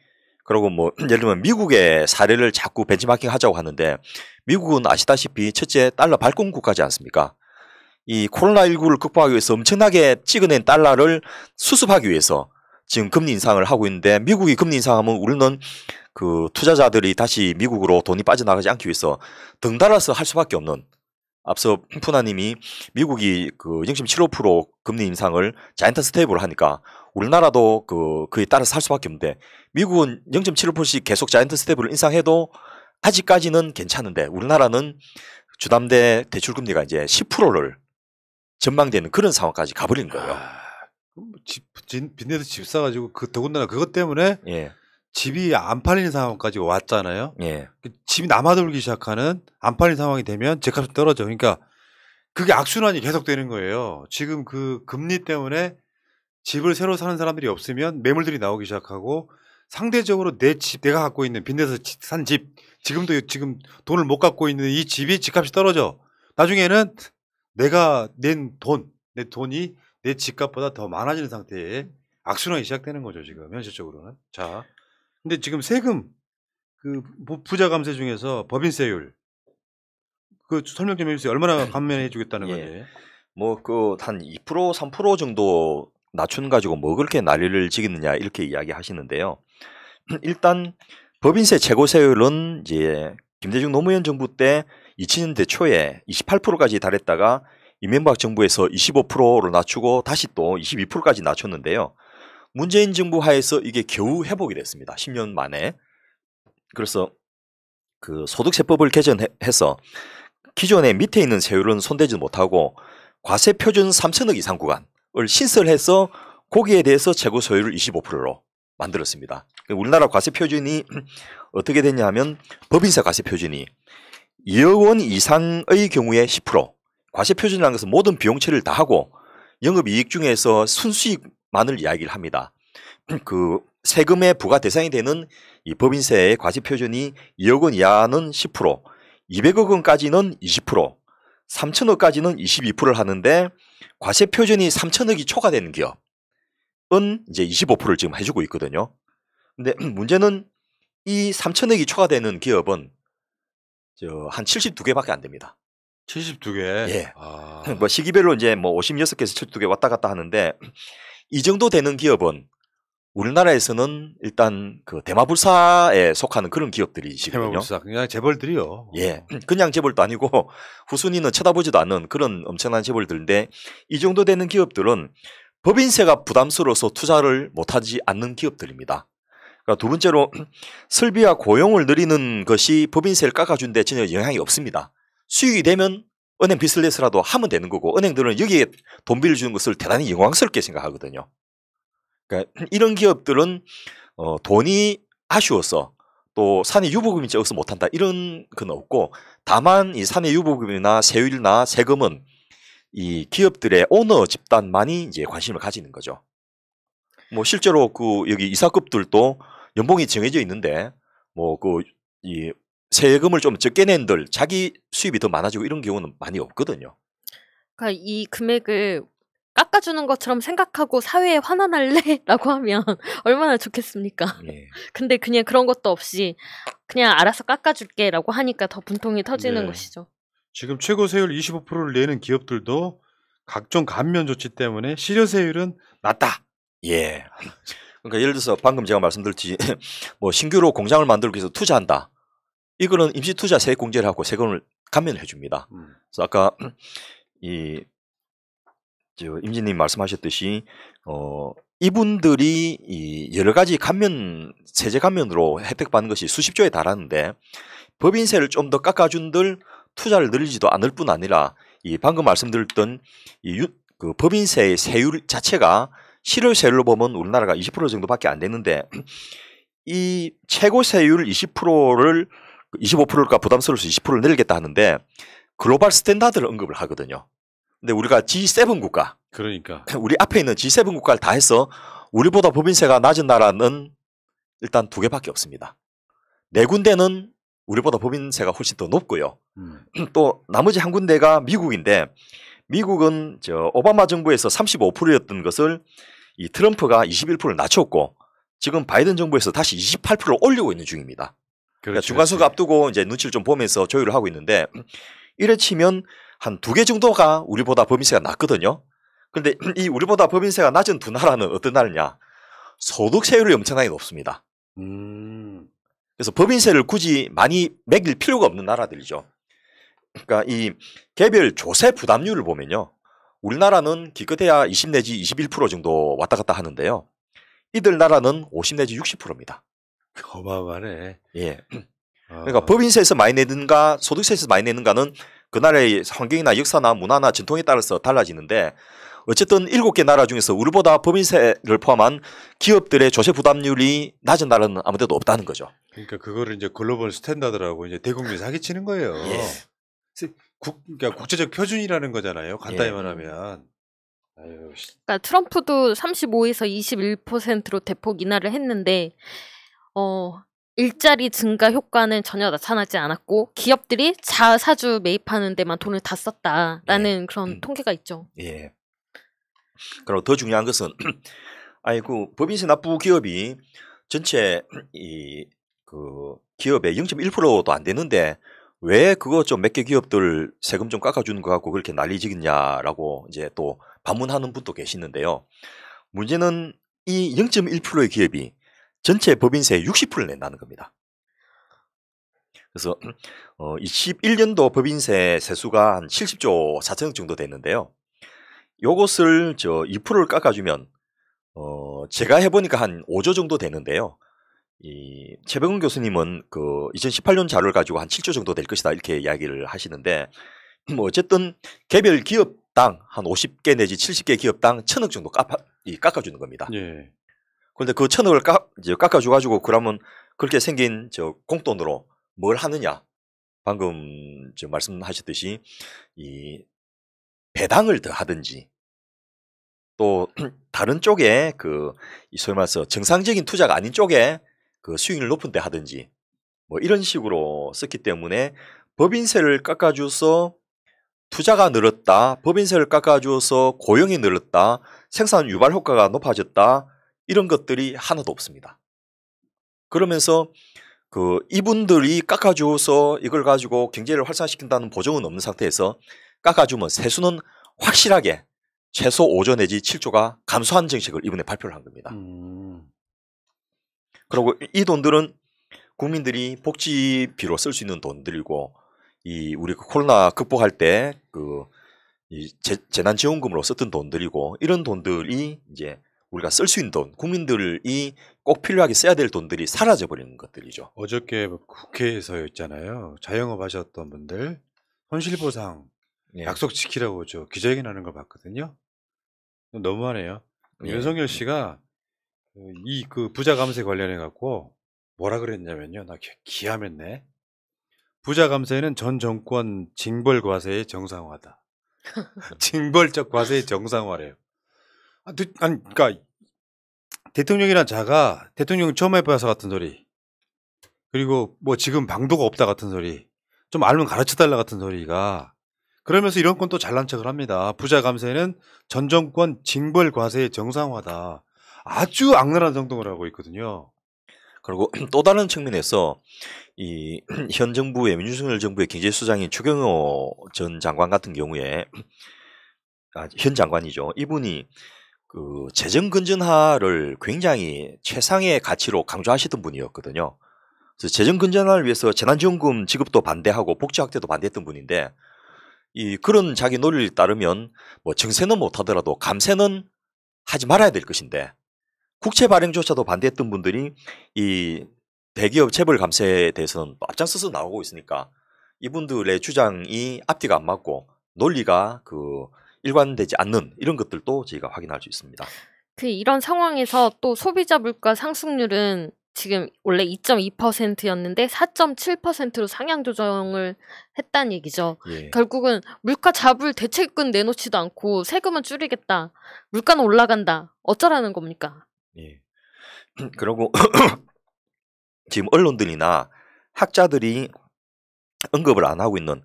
그리고 뭐 예를 들면 미국의 사례를 자꾸 벤치마킹 하자고 하는데 미국은 아시다시피 첫째 달러 발권 국가지 않습니까? 이 코로나19를 극복하기 위해서 엄청나게 찍어낸 달러를 수습하기 위해서 지금 금리 인상을 하고 있는데 미국이 금리 인상하면 우리는 그 투자자들이 다시 미국으로 돈이 빠져나가지 않기 위해서 덩달아서 할 수밖에 없는 앞서 푸나님이 미국이 그 0.75% 금리 인상을 자이언트 스텝으로 하니까 우리나라도 그에 따라서 할 수밖에 없는데 미국은 0.75%씩 계속 자이언트 스텝으로 인상해도 아직까지는 괜찮은데 우리나라는 주담대 대출금리가 이제 10%를 전망되는 그런 상황까지 가버린 거예요. 빚내서 집 사가지고 더군다나 그것 때문에 집이 안 팔리는 상황까지 왔잖아요. 집이 남아돌기 시작하는 안 팔리는 상황이 되면 집값이 떨어져. 그러니까 그게 악순환이 계속되는 거예요. 지금 그 금리 때문에 집을 새로 사는 사람들이 없으면 매물들이 나오기 시작하고 상대적으로 내 집, 내가 갖고 있는 빚내서 산 집, 지금 돈을 못 갖고 있는 이 집이 집값이 떨어져. 나중에는 내가 낸 돈, 내 돈이 내 집값보다 더 많아지는 상태에 악순환이 시작되는 거죠, 지금 현실적으로는. 자, 근데 지금 세금 그 부자 감세 중에서 법인세율 그 설명 좀 해주세요. 얼마나 감면해 주겠다는 예. 건데. 뭐 그 한 2% 3% 정도 낮춘 가지고 뭐 그렇게 난리를 지겠느냐 이렇게 이야기하시는데요. 일단 법인세 최고세율은 이제 김대중 노무현 정부 때 2000년대 초에 28%까지 달했다가 이명박 정부에서 25%로 낮추고 다시 또 22%까지 낮췄는데요. 문재인 정부 하에서 이게 겨우 회복이 됐습니다. 10년 만에. 그래서 그 소득세법을 개정해서 기존에 밑에 있는 세율은 손대지 못하고 과세 표준 3천억 이상 구간을 신설해서 거기에 대해서 최고세율을 25%로 만들었습니다. 우리나라 과세 표준이 어떻게 됐냐 하면 법인세 과세 표준이 2억 원 이상의 경우에 10%, 과세 표준이라는 것은 모든 비용 처리를 다 하고 영업이익 중에서 순수익만을 이야기를 합니다. 그 세금의 부과 대상이 되는 이 법인세의 과세 표준이 2억 원 이하는 10%, 200억 원까지는 20%, 3천억까지는 22%를 하는데 과세 표준이 3천억이 초과되는 기업은 이제 25%를 지금 해주고 있거든요. 근데 문제는 이 3천억이 초과되는 기업은 한 72개밖에 안 됩니다. 72개. 예. 아. 뭐 시기별로 이제 뭐 56개에서 72개 왔다 갔다 하는데 이 정도 되는 기업은 우리나라에서는 일단 그 대마불사에 속하는 그런 기업들이시거든요. 대마불사 그냥 재벌들이요. 예, 그냥 재벌도 아니고 후순위는 쳐다보지도 않는 그런 엄청난 재벌들인데 이 정도 되는 기업들은 법인세가 부담스러워서 투자를 못하지 않는 기업들입니다. 그러니까 두 번째로 설비와 고용을 늘리는 것이 법인세를 깎아준 데 전혀 영향이 없습니다. 수익이 되면 은행 빚을 내서라도 하면 되는 거고 은행들은 여기에 돈 빌려주는 것을 대단히 영광스럽게 생각하거든요. 그러니까 이런 기업들은 돈이 아쉬워서 또 사내 유보금이 적어서 못한다 이런 건 없고 다만 이 사내 유보금이나 세율이나 세금은 이 기업들의 오너 집단만이 이제 관심을 가지는 거죠. 뭐 실제로 그 여기 이사급들도 연봉이 정해져 있는데 뭐 그 이 세금을 좀 적게 낸들 자기 수입이 더 많아지고 이런 경우는 많이 없거든요. 그러니까 이 금액을 깎아주는 것처럼 생각하고 사회에 환원할래라고 하면 얼마나 좋겠습니까? 예. 근데 그냥 그런 것도 없이 그냥 알아서 깎아줄게라고 하니까 더 분통이 터지는 네. 것이죠. 지금 최고세율 25%를 내는 기업들도 각종 감면 조치 때문에 실효세율은 낮다. 예. 그러니까 예를 들어서 방금 제가 말씀드렸듯이 뭐 신규로 공장을 만들기 위해서 투자한다. 이거는 임시투자 세액공제를 하고 세금을 감면해 줍니다. 그래서 아까 임진님 말씀하셨듯이 이분들이 이 여러 가지 감면 세제 감면으로 혜택 받는 것이 수십조에 달하는데 법인세를 좀 더 깎아준들 투자를 늘리지도 않을 뿐 아니라 이 방금 말씀드렸던 그 법인세의 세율 자체가 실효세율로 보면 우리나라가 20% 정도밖에 안 되는데 이 최고세율 20%를 25%가 부담스러워서 20%를 내리겠다 하는데 글로벌 스탠다드를 언급을 하거든요. 근데 우리가 G7 국가, 그러니까 우리 앞에 있는 G7 국가를 다 해서 우리보다 법인세가 낮은 나라는 일단 2개밖에 없습니다. 4군데는 우리보다 법인세가 훨씬 더 높고요. 또 나머지 한 군데가 미국인데 미국은 오바마 정부에서 35%였던 것을 이 트럼프가 21%를 낮췄고 지금 바이든 정부에서 다시 28%를 올리고 있는 중입니다. 그러니까 중간선거 앞두고 이제 눈치를 좀 보면서 조율을 하고 있는데 이래 치면 한 2개 정도가 우리보다 법인세가 낮거든요. 그런데 이 우리보다 법인세가 낮은 두 나라는 어떤 나라냐? 소득세율이 엄청나게 높습니다. 그래서 법인세를 굳이 많이 매길 필요가 없는 나라들이죠. 그러니까 이 개별 조세 부담률을 보면요. 우리나라는 기껏해야 20 내지 21% 정도 왔다 갔다 하는데요. 이들 나라는 50 내지 60%입니다. 어마어마하네. 예. 그러니까 법인세에서 많이 내는가 소득세에서 많이 내는가는 그 나라의 환경이나 역사나 문화나 전통에 따라서 달라지는데 어쨌든 7개 나라 중에서 우리보다 법인세를 포함한 기업들의 조세 부담률이 낮은 나라는 아무데도 없다는 거죠. 그러니까 그거를 이제 글로벌 스탠다드라고 이제 대국민 사기치는 거예요. 예. 그러니까 국제적 표준이라는 거잖아요. 간단히 예. 말하면. 아유, 그러니까 트럼프도 35에서 21%로 대폭 인하를 했는데 일자리 증가 효과는 전혀 나타나지 않았고 기업들이 자사주 매입하는 데만 돈을 다 썼다라는 그런 통계가 있죠. 예. 그리고 더 중요한 것은 아이고 법인세 납부 기업이 전체 그 기업의 0.1%도 안 되는데 왜 그거 좀 몇 개 기업들 세금 좀 깎아주는 거 갖고 그렇게 난리지겠냐라고 이제 또 반문하는 분도 계시는데요. 문제는 이 0.1%의 기업이 전체 법인세의 60%를 낸다는 겁니다. 그래서 21년도 법인세 세수가 한 70조 4천억 정도 됐는데요. 요것을 2%를 깎아주면 제가 해보니까 한 5조 정도 되는데요. 이 최백운 교수님은 그 2018년 자료를 가지고 한 7조 정도 될 것이다 이렇게 이야기를 하시는데 뭐 어쨌든 개별 기업당 한 50개 내지 70개 기업당 1,000억 정도 깎아주는 겁니다. 예. 그런데 그 1,000억을 깎아줘가지고 그러면 그렇게 생긴 공돈으로 뭘 하느냐? 방금 말씀하셨듯이 이 배당을 더 하든지 또 다른 쪽에 이 소위 말해서 정상적인 투자가 아닌 쪽에 그 수익률 높은 데 하든지 뭐 이런 식으로 썼기 때문에 법인세를 깎아줘서 투자가 늘었다, 법인세를 깎아줘서 고용이 늘었다, 생산 유발 효과가 높아졌다 이런 것들이 하나도 없습니다. 그러면서 이분들이 깎아줘서 이걸 가지고 경제를 활성화시킨다는 보증은 없는 상태에서 깎아주면 세수는 확실하게 최소 5조 내지 7조가 감소한 정책을 이번에 발표를 한 겁니다. 그리고 이 돈들은 국민들이 복지비로 쓸 수 있는 돈들이고 우리 코로나 극복할 때 재난지원금으로 썼던 돈들이고 이런 돈들이 이제 우리가 쓸 수 있는 돈, 국민들이 꼭 필요하게 써야 될 돈들이 사라져 버리는 것들이죠. 어저께 국회에서였잖아요. 자영업 하셨던 분들 손실보상 약속 지키라고 기자회견 하는 걸 봤거든요. 너무하네요. 윤석열 씨가 그 부자 감세 관련해 갖고 뭐라 그랬냐면요. 나 기함했네. 부자 감세는 전 정권 징벌 과세의 정상화다. 징벌적 과세의 정상화래요. 그러니까 대통령이란 자가 대통령 처음 해봐서 같은 소리, 그리고 뭐 지금 방도가 없다 같은 소리, 좀 알면 가르쳐달라 같은 소리가, 그러면서 이런 건 또 잘난 척을 합니다. 부자 감세는 전 정권 징벌 과세의 정상화다. 아주 악랄한 정동을 하고 있거든요. 그리고 또 다른 측면에서 현 정부의 윤석열 정부의 경제수장인 추경호 전 장관 같은 경우에 현 장관이죠. 이분이 그 재정 건전화를 굉장히 최상의 가치로 강조하시던 분이었거든요. 그래서 재정 건전화를 위해서 재난지원금 지급도 반대하고 복지 확대도 반대했던 분인데 그런 자기 논리를 따르면 뭐 정세는 못하더라도 감세는 하지 말아야 될 것인데 국채 발행조차도 반대했던 분들이 이 대기업 재벌 감세에 대해서는 앞장서서 나오고 있으니까 이분들의 주장이 앞뒤가 안 맞고 논리가 일관되지 않는 이런 것들도 저희가 확인할 수 있습니다. 이런 상황에서 또 소비자 물가 상승률은 지금 원래 2.2%였는데 4.7%로 상향 조정을 했다는 얘기죠. 예. 결국은 물가 잡을 대책은 내놓지도 않고 세금은 줄이겠다. 물가는 올라간다. 어쩌라는 겁니까? 예. 그리고 지금 언론들이나 학자들이 언급을 안 하고 있는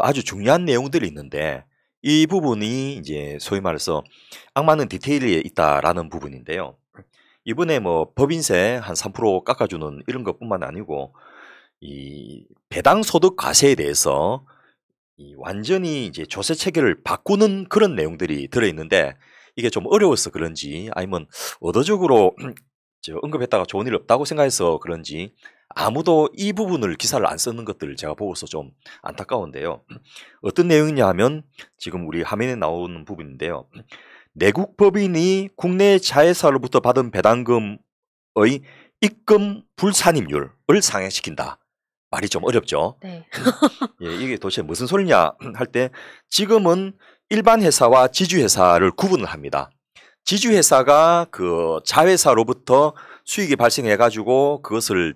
아주 중요한 내용들이 있는데 이 부분이 이제 소위 말해서 악마는 디테일에 있다라는 부분인데요. 이번에 뭐 법인세 한 3% 깎아주는 이런 것뿐만 아니고 이 배당 소득 과세에 대해서 완전히 이제 조세 체계를 바꾸는 그런 내용들이 들어있는데 이게 좀 어려워서 그런지 아니면 의도적으로 언급했다가 좋은 일 없다고 생각해서 그런지 아무도 이 부분을 기사를 안 쓰는 것들을 제가 보고서 좀 안타까운데요. 어떤 내용이냐 하면 지금 우리 화면에 나오는 부분인데요. 내국 법인이 국내 자회사로부터 받은 배당금의 입금 불산입률을 상향시킨다. 말이 좀 어렵죠. 네. 예, 이게 도대체 무슨 소리냐 할 때 지금은 일반 회사와 지주회사를 구분을 합니다. 지주회사가 그 자회사로부터 수익이 발생해가지고 그것을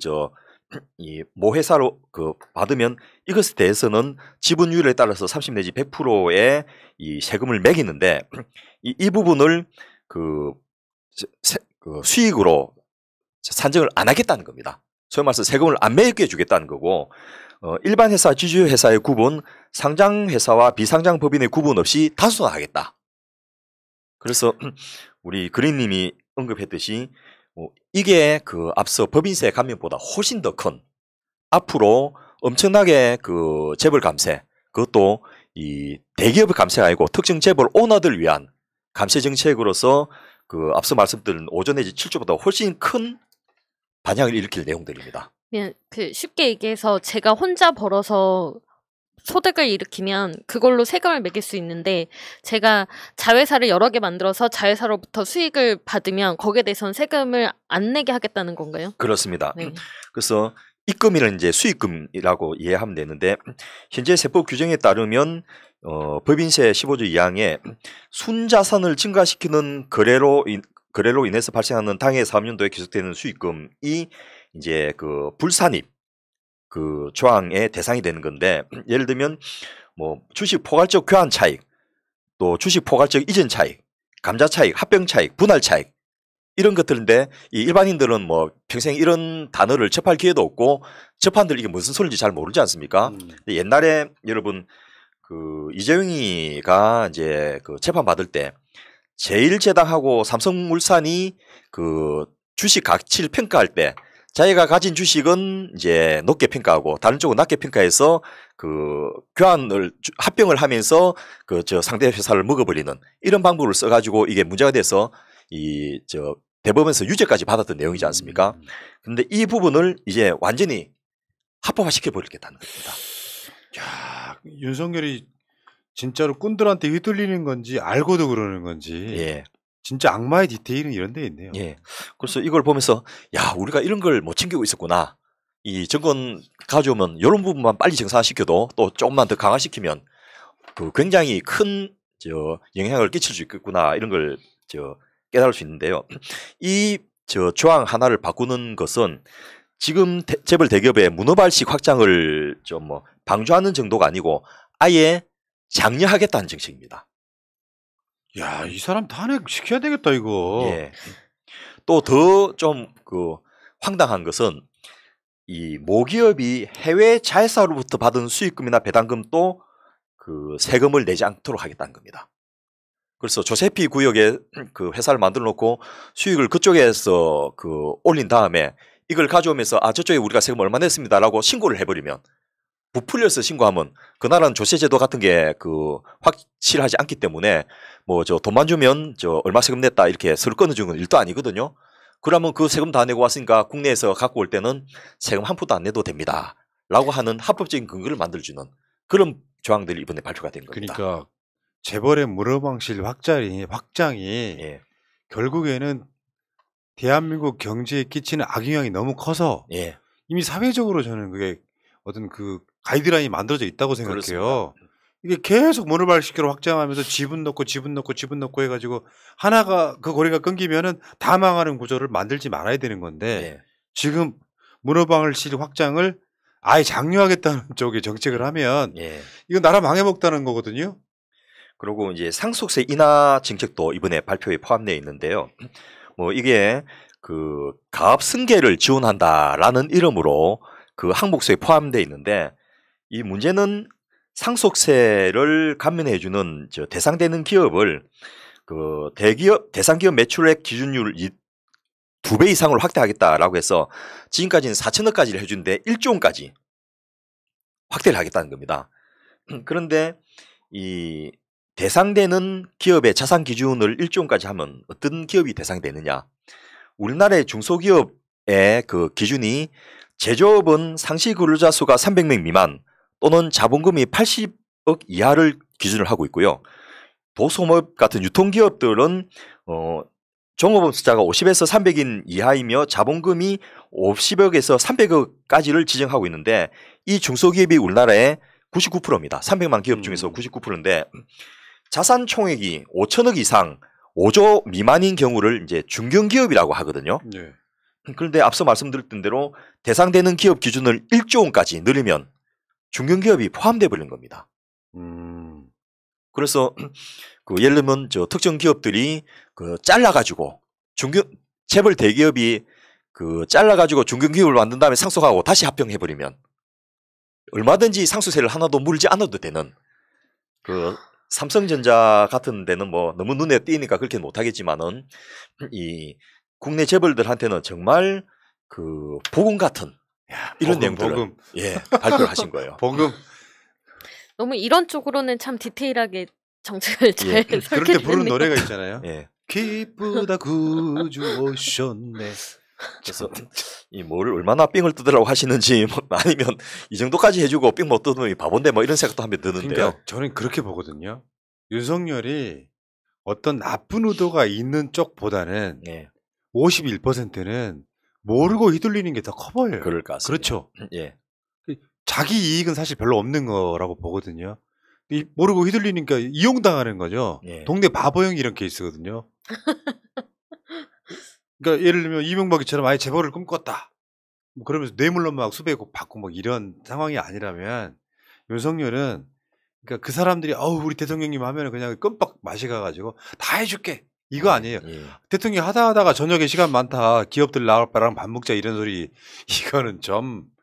이 모 회사로 그 받으면 이것에 대해서는 지분율에 따라서 30 내지 100%의 이 세금을 매기는데 이 부분을 그 수익으로 산정을 안 하겠다는 겁니다. 소위 말해서 세금을 안 매겨 주겠다는 거고 일반 회사, 지주 회사의 구분, 상장 회사와 비상장 법인의 구분 없이 다수화하겠다. 그래서 우리 그린님이 언급했듯이 이게 그 앞서 법인세 감면보다 훨씬 더 큰 앞으로 엄청나게 그 재벌 감세, 그것도 이 대기업의 감세가 아니고 특정 재벌 오너들 위한 감세 정책으로서 그 앞서 말씀드린 5조 내지 7조보다 훨씬 큰 반향을 일으킬 내용들입니다. 그냥 그 쉽게 얘기해서 제가 혼자 벌어서 소득을 일으키면 그걸로 세금을 매길 수 있는데 제가 자회사를 여러 개 만들어서 자회사로부터 수익을 받으면 거기에 대해서는 세금을 안 내게 하겠다는 건가요? 그렇습니다. 네. 그래서 입금이는 이제 수익금이라고 이해하면 되는데 현재 세법 규정에 따르면 법인세 15조 2항에 순자산을 증가시키는 거래로 인해서 발생하는 당해 사업연도에 기속되는 수익금이 이제 그 불산입 그 조항의 대상이 되는 건데 예를 들면 뭐 주식 포괄적 교환 차익, 또 주식 포괄적 이전 차익, 감자 차익, 합병 차익, 분할 차익 이런 것들인데 이 일반인들은 뭐 평생 이런 단어를 접할 기회도 없고 접한들 이게 무슨 소리인지 잘 모르지 않습니까? 근데 옛날에 여러분 그 이재용이가 이제 그 재판 받을 때 제일제당하고 삼성물산이 그 주식 가치를 평가할 때 자기가 가진 주식은 이제 높게 평가하고 다른 쪽은 낮게 평가해서 그 교환을 합병을 하면서 그 저 상대 회사를 먹어버리는 이런 방법을 써가지고 이게 문제가 돼서 이 저 대법원에서 유죄까지 받았던 내용이지 않습니까? 근데 이 부분을 이제 완전히 합법화 시켜버리겠다는 겁니다. 야, 윤석열이 진짜로 꾼들한테 휘둘리는 건지 알고도 그러는 건지. 예. 진짜 악마의 디테일은 이런 데 있네요. 예. 그래서 이걸 보면서 야 우리가 이런 걸 못 챙기고 있었구나. 이 정권 가져오면 이런 부분만 빨리 정상화시켜도 또 조금만 더 강화시키면 그 굉장히 큰 영향을 끼칠 수 있겠구나 이런 걸 깨달을 수 있는데요. 이 조항 하나를 바꾸는 것은 지금 재벌 대기업의 문어발식 확장을 좀 뭐 방조하는 정도가 아니고 아예 장려하겠다는 정책입니다. 야, 이 사람 탄핵 시켜야 되겠다 이거. 예. 또 더 좀 그 황당한 것은 이 모기업이 해외 자회사로부터 받은 수익금이나 배당금도 그 세금을 내지 않도록 하겠다는 겁니다. 그래서 조세피 구역에 그 회사를 만들어 놓고 수익을 그쪽에서 그 올린 다음에 이걸 가져오면서 아 저쪽에 우리가 세금 얼마 냈습니다라고 신고를 해버리면 부풀려서 신고하면 그 나라는 조세제도 같은 게 그 확실하지 않기 때문에 뭐 저 돈만 주면 저 얼마 세금 냈다 이렇게 서로 끊어주는 건 일도 아니거든요. 그러면 그 세금 다 내고 왔으니까 국내에서 갖고 올 때는 세금 한 푼도 안 내도 됩니다. 라고 하는 합법적인 근거를 만들어주는 그런 조항들이 이번에 발표가 된 겁니다. 그러니까 재벌의 문어방실 확장이 예. 결국에는 대한민국 경제에 끼치는 악영향이 너무 커서 예. 이미 사회적으로 저는 그게 어떤 그 가이드라인이 만들어져 있다고 생각해요. 그렇습니다. 이게 계속 문어발식으로 확장하면서 지분 넣고 해가지고 하나가 그 고리가 끊기면은 다 망하는 구조를 만들지 말아야 되는 건데 예. 지금 문어발식 확장을 아예 장려하겠다는 쪽에 정책을 하면 예. 이거 나라 망해먹다는 거거든요. 그리고 이제 상속세 인하 정책도 이번에 발표에 포함되어 있는데요. 뭐 이게 그 가압 승계를 지원한다라는 이름으로 그 항목서에 포함되어 있는데 이 문제는 상속세를 감면해주는 대상되는 기업을 그 대상 기업 매출액 기준율 2배 이상으로 확대하겠다라고 해서 지금까지는 4천억까지를 해주는데 1조 원까지 확대를 하겠다는 겁니다. 그런데 이 대상되는 기업의 자산 기준을 1조 원까지 하면 어떤 기업이 대상되느냐? 우리나라의 중소기업의 그 기준이 제조업은 상시 근로자 수가 300명 미만 또는 자본금이 80억 이하를 기준을 하고 있고요. 도소모업 같은 유통기업들은 종업원 숫자가 50에서 300인 이하이며 자본금이 50억에서 300억까지를 지정하고 있는데 이 중소기업이 우리나라의 99%입니다. 300만 기업 중에서 99%인데 자산 총액이 5천억 이상 5조 미만인 경우를 이제 중견기업이라고 하거든요. 네. 그런데 앞서 말씀드렸던 대로 대상되는 기업 기준을 1조 원까지 늘리면 중견기업이 포함돼 버린 겁니다. 그래서 그 예를 들면 저 특정 기업들이 그 잘라가지고 재벌 대기업이 그 잘라가지고 중견기업을 만든 다음에 상속하고 다시 합병해버리면 얼마든지 상속세를 하나도 물지 않아도 되는 그 삼성전자 같은 데는 뭐 너무 눈에 띄니까 그렇게 못하겠지만은 이 국내 재벌들한테는 정말 그 복음 같은 이런 내용들을 예, 발표를 하신 거예요. 복음. 너무 이런 쪽으로는 참 디테일하게 정책을 잘 그럴 때 부르는 설계했네요. 노래가 있잖아요. 예. 기쁘다 구주 오셨네. 그래서 이 뭐를 얼마나 삥을 뜯으라고 하시는지 뭐 아니면 이 정도까지 해주고 삥 못 뜯으면 이 바본데 뭐 이런 생각도 한번 드는데요. 그러니까 저는 그렇게 보거든요. 윤석열이 어떤 나쁜 의도가 있는 쪽보다는 예. 51%는 모르고 휘둘리는 게 더 커 보여요. 그럴 것 같습니다. 그렇죠. 예. 자기 이익은 사실 별로 없는 거라고 보거든요. 모르고 휘둘리니까 이용당하는 거죠. 예. 동네 바보형 이런 케이스거든요. 그러니까 예를 들면 이명박이처럼 아예 재벌을 꿈꿨다. 뭐 그러면서 뇌물로 막 수백억 받고 뭐 이런 상황이 아니라면 윤석열은 그러니까 그 사람들이 우리 대통령님 하면은 그냥 껌뻑 맛이 가가지고 다 해줄게 이거 아니에요. 예. 대통령 하다가 저녁에 시간 많다 기업들 나랑 밥 먹자 이런 소리 이거는 좀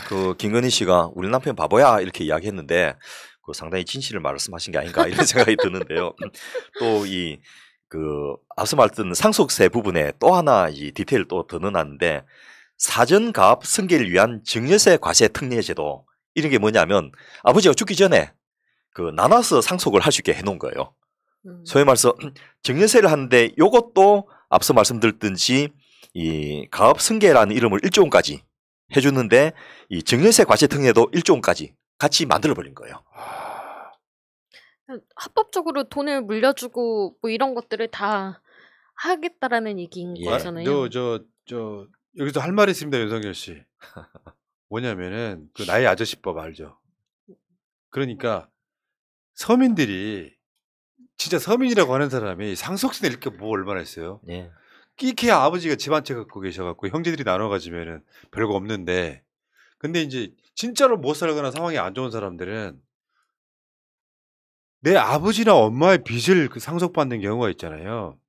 그 김건희 씨가 우리 남편 바보야 이렇게 이야기했는데 그 상당히 진실을 말씀하신 게 아닌가 이런 생각이 드는데요. 또 이 그 앞서 말했던 상속세 부분에 또 하나 이 디테일 또 더 넣어놨는데 사전가압 승계를 위한 증여세 과세 특례제도 이런 게 뭐냐면 아버지가 죽기 전에 그 나눠서 상속을 할 수 있게 해놓은 거예요. 소위 말해서 증여세를 하는데 이것도 앞서 말씀드렸듯이 이 가압 승계라는 이름을 1조 원까지 해주는데 이 증여세 과세 특례도 1조 원까지 같이 만들어버린 거예요. 합법적으로 돈을 물려주고 뭐 이런 것들을 다 하겠다라는 얘기인 예. 거잖아요. 저 여기서 할 말이 있습니다, 윤석열 씨. 뭐냐면은 그 나의 아저씨법 알죠? 그러니까 서민들이 진짜 서민이라고 하는 사람이 상속세 낼 게 뭐 얼마나 있어요? 예. 끼케야 아버지가 집 한 채 갖고 계셔갖고 형제들이 나눠 가지면은 별거 없는데, 근데 이제 진짜로 못 살거나 상황이 안 좋은 사람들은 내 아버지나 엄마의 빚을 그 상속받는 경우가 있잖아요.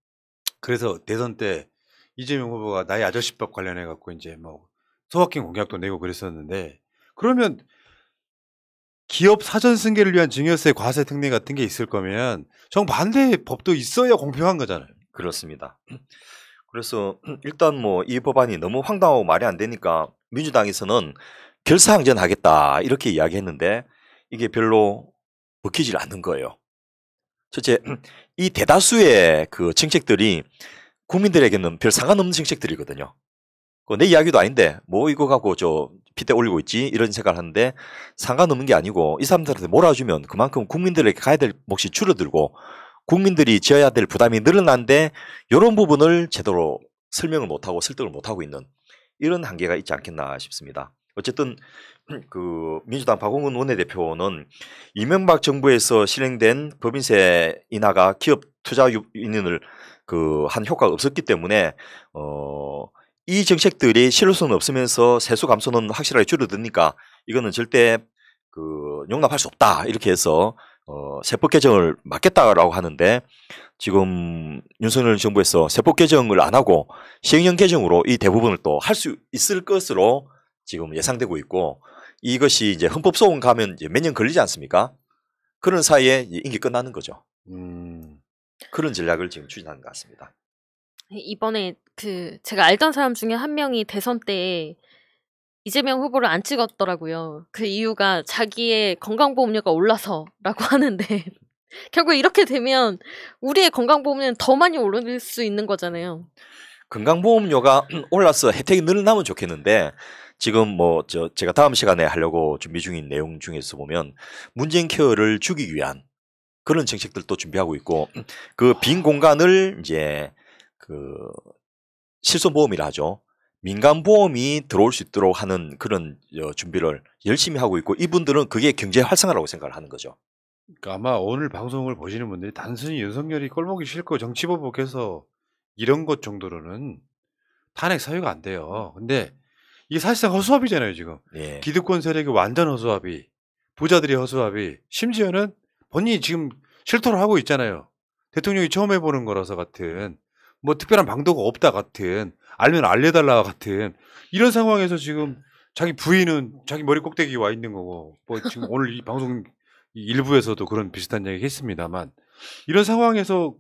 그래서 대선 때 이재명 후보가 나의 아저씨법 관련해 갖고 이제 뭐 소확행 공약도 내고 그랬었는데, 그러면 기업 사전 승계를 위한 증여세 과세 특례 같은 게 있을 거면 정반대의 법도 있어야 공평한 거잖아요. 그렇습니다. 그래서 일단 뭐 이 법안이 너무 황당하고 말이 안 되니까 민주당에서는 결사항전하겠다 이렇게 이야기했는데 이게 별로 먹히질 않는 거예요. 첫째, 이 대다수의 그 정책들이 국민들에게는 별 상관없는 정책들이거든요. 내 이야기도 아닌데 뭐 이거 갖고 저 핏대 올리고 있지 이런 생각을 하는데 상관없는 게 아니고 이 사람들한테 몰아주면 그만큼 국민들에게 가야 될 몫이 줄어들고 국민들이 지어야 될 부담이 늘어난데 이런 부분을 제대로 설명을 못하고 설득을 못하고 있는 이런 한계가 있지 않겠나 싶습니다. 어쨌든 그 민주당 박홍근 원내대표는 이명박 정부에서 실행된 법인세 인하가 기업 투자 유인을 그 한 효과가 없었기 때문에 이 정책들이 실효성은 없으면서 세수 감소는 확실하게 줄어드니까 이거는 절대 그 용납할 수 없다 이렇게 해서 세법 개정을 막겠다라고 하는데 지금 윤석열 정부에서 세법 개정을 안 하고 시행령 개정으로 이 대부분을 또 할 수 있을 것으로 지금 예상되고 있고 이것이 이제 헌법 소원 가면 이제 몇 년 걸리지 않습니까? 그런 사이에 임기 끝나는 거죠. 그런 전략을 지금 추진하는 것 같습니다. 이번에 그 제가 알던 사람 중에 한 명이 대선 때 이재명 후보를 안 찍었더라고요. 그 이유가 자기의 건강보험료가 올라서라고 하는데 결국 이렇게 되면 우리의 건강보험료는 더 많이 오를 수 있는 거잖아요. 건강보험료가 올라서 혜택이 늘어나면 좋겠는데 지금 뭐 제가 다음 시간에 하려고 준비 중인 내용 중에서 보면 문재인 케어를 죽이기 위한 그런 정책들도 준비하고 있고 그 빈 공간을 이제 그 실손보험이라 하죠. 민간보험이 들어올 수 있도록 하는 그런 준비를 열심히 하고 있고 이분들은 그게 경제 활성화라고 생각을 하는 거죠. 그러니까 아마 오늘 방송을 보시는 분들이 단순히 윤석열이 꼴보기 싫고 정치보복해서 이런 것 정도로는 탄핵 사유가 안 돼요. 근데 이게 사실상 허수아비잖아요, 지금. 예. 기득권 세력의 완전 허수아비, 부자들이 허수아비, 심지어는 본인이 지금 실토를 하고 있잖아요. 대통령이 처음 해보는 거라서 같은, 뭐 특별한 방도가 없다 같은, 알면 알려달라 같은, 이런 상황에서 지금 자기 부인은 자기 머리 꼭대기에 와 있는 거고, 뭐 지금 오늘 이 방송 일부에서도 그런 비슷한 얘기 했습니다만, 이런 상황에서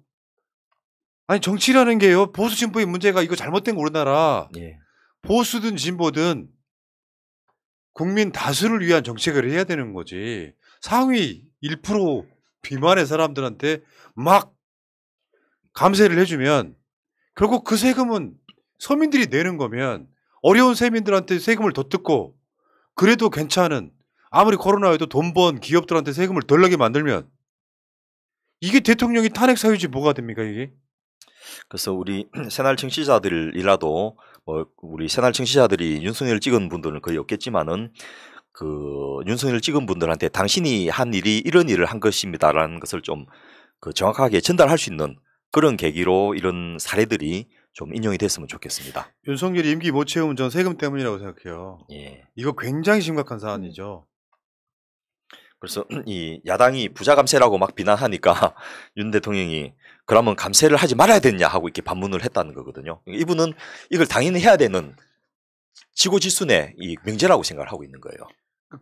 아니 정치라는 게요, 보수 진보의 문제가 이거 잘못된 거 우리나라, 예. 보수든 진보든 국민 다수를 위한 정책을 해야 되는 거지. 상위 1% 비만의 사람들한테 막 감세를 해주면 결국 그 세금은 서민들이 내는 거면 어려운 세민들한테 세금을 더 뜯고 그래도 괜찮은, 아무리 코로나에도 돈 번 기업들한테 세금을 덜 내게 만들면 이게 대통령이 탄핵 사유지 뭐가 됩니까 이게? 그래서 우리 새날 청취자들이라도 우리 새날 청취자들이 윤석열 찍은 분들은 거의 없겠지만은 그 윤석열 찍은 분들한테 당신이 한 일이 이런 일을 한 것입니다라는 것을 좀 그 정확하게 전달할 수 있는 그런 계기로 이런 사례들이 좀 인용이 됐으면 좋겠습니다. 윤석열이 임기 못 채우면 전 세금 때문이라고 생각해요. 예. 이거 굉장히 심각한 사안이죠. 그래서 이 야당이 부자 감세라고 막 비난하니까 윤 대통령이 그러면 감세를 하지 말아야 되냐 하고 이렇게 반문을 했다는 거거든요. 이분은 이걸 당연히 해야 되는 지고지순의 이 명제라고 생각을 하고 있는 거예요.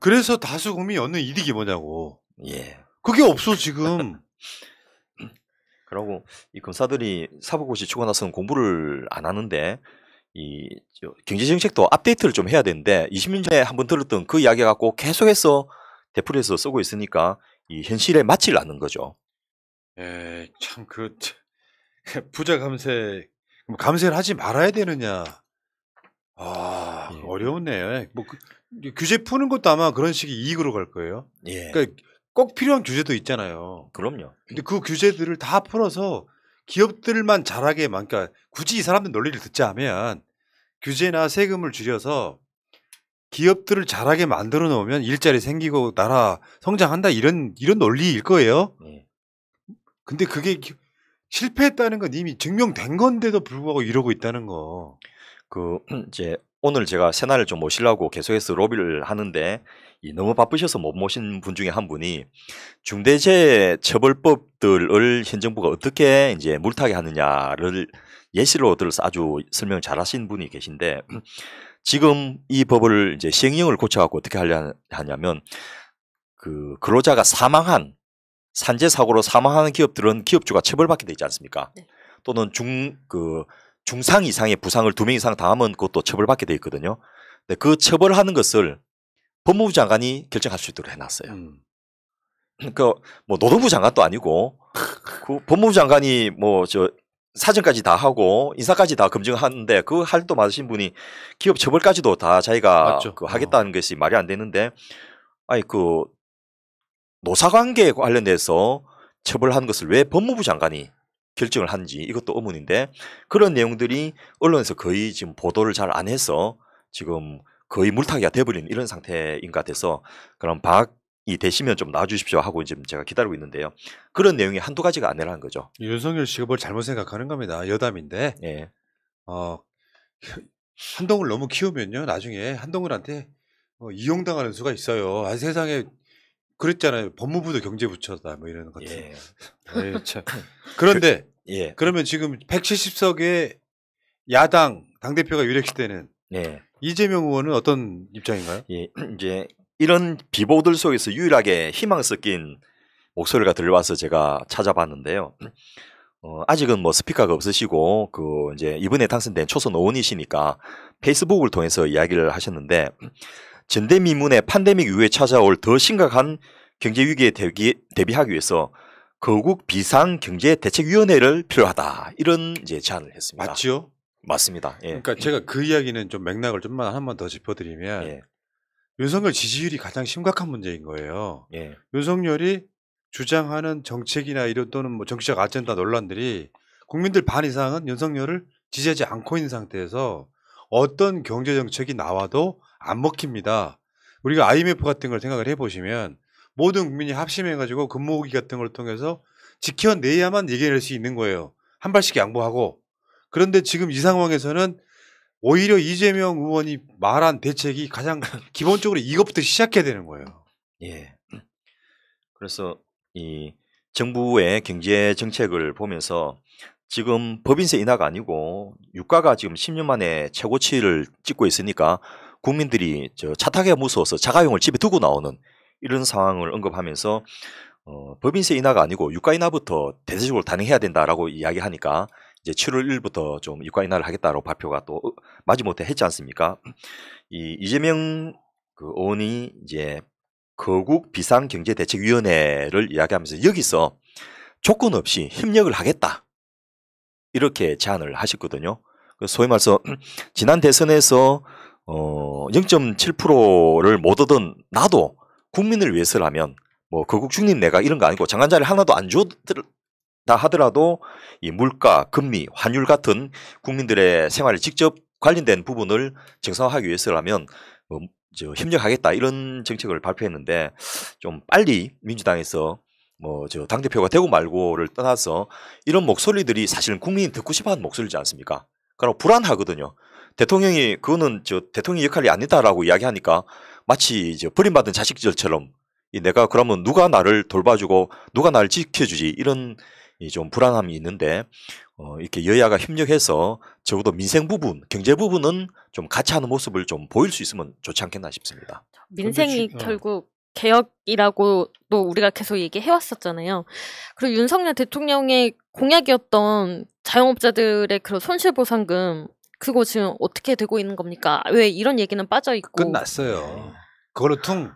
그래서 다수 국민이 얻는 이득이 뭐냐고. 예. 그게 없어 지금. 그러고 이 검사들이 사법고시 치고 나서는 공부를 안 하는데 이 경제정책도 업데이트를 좀 해야 되는데 20년 전에 한번 들었던 그 이야기 갖고 계속해서 되풀이해서 쓰고 있으니까 이 현실에 맞질 않는 거죠. 예, 참 부자 감세, 감세를 하지 말아야 되느냐. 아, 예. 어려웠네요. 뭐 규제 푸는 것도 아마 그런 식의 이익으로 갈 거예요. 예. 그러니까 꼭 필요한 규제도 있잖아요. 그럼요. 근데 그 규제들을 다 풀어서 기업들만 잘하게만, 그러니까 굳이 이 사람들 논리를 듣자 하면 규제나 세금을 줄여서 기업들을 잘하게 만들어 놓으면 일자리 생기고 나라 성장한다, 이런 논리일 거예요. 예. 근데 그게 실패했다는 건 이미 증명된 건데도 불구하고 이러고 있다는 거. 그 이제 오늘 제가 새날을 좀 모시려고 계속해서 로비를 하는데 너무 바쁘셔서 못 모신 분 중에 한 분이 중대재해처벌법들을 현 정부가 어떻게 이제 물타기 하느냐를 예시로 들어서 아주 설명 잘하신 분이 계신데, 지금 이 법을 이제 시행령을 고쳐갖고 어떻게 하냐면 그 근로자가 사망한 산재 사고로 사망하는 기업들은 기업주가 처벌받게 되지 않습니까? 네. 또는 중상 이상의 부상을 2명 이상 당하면 그것도 처벌받게 돼 있거든요. 근데 그 처벌하는 것을 법무부 장관이 결정할 수 있도록 해놨어요. 그러니까 뭐 노동부 장관도 아니고 그 법무부 장관이 뭐 사정까지 다 하고 인사까지 다 검증하는데 그 할도 맞으신 분이 기업 처벌까지도 다 자기가 하겠다는 것이 말이 안 되는데, 아니 그 노사관계 관련돼서 처벌하는 것을 왜 법무부 장관이 결정을 한지 이것도 의문인데, 그런 내용들이 언론에서 거의 지금 보도를 잘 안 해서 지금 거의 물타기가 돼버린 이런 상태인 것 같아서, 그럼 방학이 되시면 좀 나와주십시오 하고 지금 제가 기다리고 있는데요. 그런 내용이 한두 가지가 아니라는 거죠. 윤석열 씨가 뭘 잘못 생각하는 겁니다. 여담인데. 예. 한동훈을 너무 키우면요, 나중에 한동훈한테 이용당하는 수가 있어요. 아, 세상에 그랬잖아요. 법무부도 경제부처다 뭐 이러는 것들. 예. 에이, 참. 그런데 예. 그러면 지금 170석의 야당 당대표가 유력시되는 예. 이재명 의원은 어떤 입장인가요? 예. 이제 이런 비보들 속에서 유일하게 희망 섞인 목소리가 들려와서 제가 찾아봤는데요. 아직은 뭐 스피커가 없으시고 이제 이번에 당선된 초선 의원이시니까 페이스북을 통해서 이야기를 하셨는데, 전대미문의 팬데믹 이후에 찾아올 더 심각한 경제 위기에 대비하기 위해서 거국 비상경제대책위원회를 필요하다, 이런 이제 제안을 했습니다. 맞지요? 맞습니다. 예. 그러니까 제가 그 이야기는 좀 맥락을 좀만 한 번 더 짚어드리면, 예. 윤석열 지지율이 가장 심각한 문제인 거예요. 예. 윤석열이 주장하는 정책이나 이런 또는 뭐 정치적 아젠다 논란들이 국민들 반 이상은 윤석열을 지지하지 않고 있는 상태에서 어떤 경제 정책이 나와도 안 먹힙니다. 우리가 IMF 같은 걸 생각을 해보시면 모든 국민이 합심해가지고 근무기 같은 걸 통해서 지켜내야만 이겨낼 수 있는 거예요. 한 발씩 양보하고. 그런데 지금 이 상황에서는 오히려 이재명 의원이 말한 대책이 가장 기본적으로 이것부터 시작해야 되는 거예요. 예. 그래서 이 정부의 경제 정책을 보면서 지금 법인세 인하가 아니고 유가가 지금 10년 만에 최고치를 찍고 있으니까 국민들이 차 타기가 무서워서 자가용을 집에 두고 나오는 이런 상황을 언급하면서 법인세 인하가 아니고 유가 인하부터 대대적으로 단행해야 된다라고 이야기하니까 이제 7월 1일부터 좀 유가 인하를 하겠다라고 발표가 또 마지못해 했지 않습니까? 이재명 그 의원이 이제 거국 비상경제대책위원회를 이야기하면서 여기서 조건 없이 협력을 하겠다 이렇게 제안을 하셨거든요. 소위 말해서 지난 대선에서 0.7%를 못 얻은 나도 국민을 위해서라면 뭐 거국 중립 내가 이런 거 아니고 장관자를 하나도 안 줬다 하더라도 이 물가, 금리, 환율 같은 국민들의 생활에 직접 관련된 부분을 정상화하기 위해서라면 협력하겠다 이런 정책을 발표했는데 좀 빨리 민주당에서 당대표가 되고 말고를 떠나서 이런 목소리들이 사실은 국민이 듣고 싶어 하는 목소리지 않습니까? 그러나 불안하거든요. 대통령이 그거는 대통령 역할이 아니다라고 이야기하니까 마치 버림받은 자식들처럼 내가 그러면 누가 나를 돌봐주고 누가 나를 지켜주지 이런 좀 불안함이 있는데 이렇게 여야가 협력해서 적어도 민생 부분, 경제 부분은 좀 같이 하는 모습을 좀 보일 수 있으면 좋지 않겠나 싶습니다. 민생이 결국 개혁이라고 또 우리가 계속 얘기해왔었잖아요. 그리고 윤석열 대통령의 공약이었던 자영업자들의 그런 손실보상금 그거 지금 어떻게 되고 있는 겁니까? 왜 이런 얘기는 빠져있고 끝났어요. 그걸로 퉁.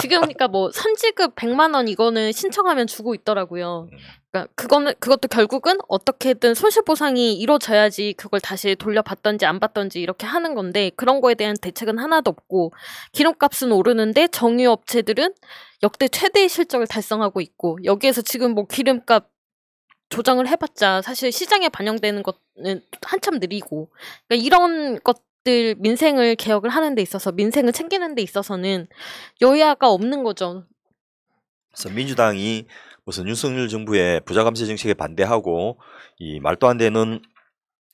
지금 그러니까 뭐 선지급 100만 원 이거는 신청하면 주고 있더라고요. 그러니까 그것도 결국은 어떻게든 손실보상이 이루어져야지 그걸 다시 돌려받던지 안 받던지 이렇게 하는 건데 그런 거에 대한 대책은 하나도 없고 기름값은 오르는데 정유업체들은 역대 최대의 실적을 달성하고 있고 여기에서 지금 뭐 기름값 조정을 해봤자 사실 시장에 반영되는 것은 한참 느리고 그러니까 이런 것들 민생을 개혁을 하는 데 있어서 민생을 챙기는 데 있어서는 여야가 없는 거죠. 그래서 민주당이 무슨 윤석열 정부의 부자감세 정책에 반대하고 이 말도 안 되는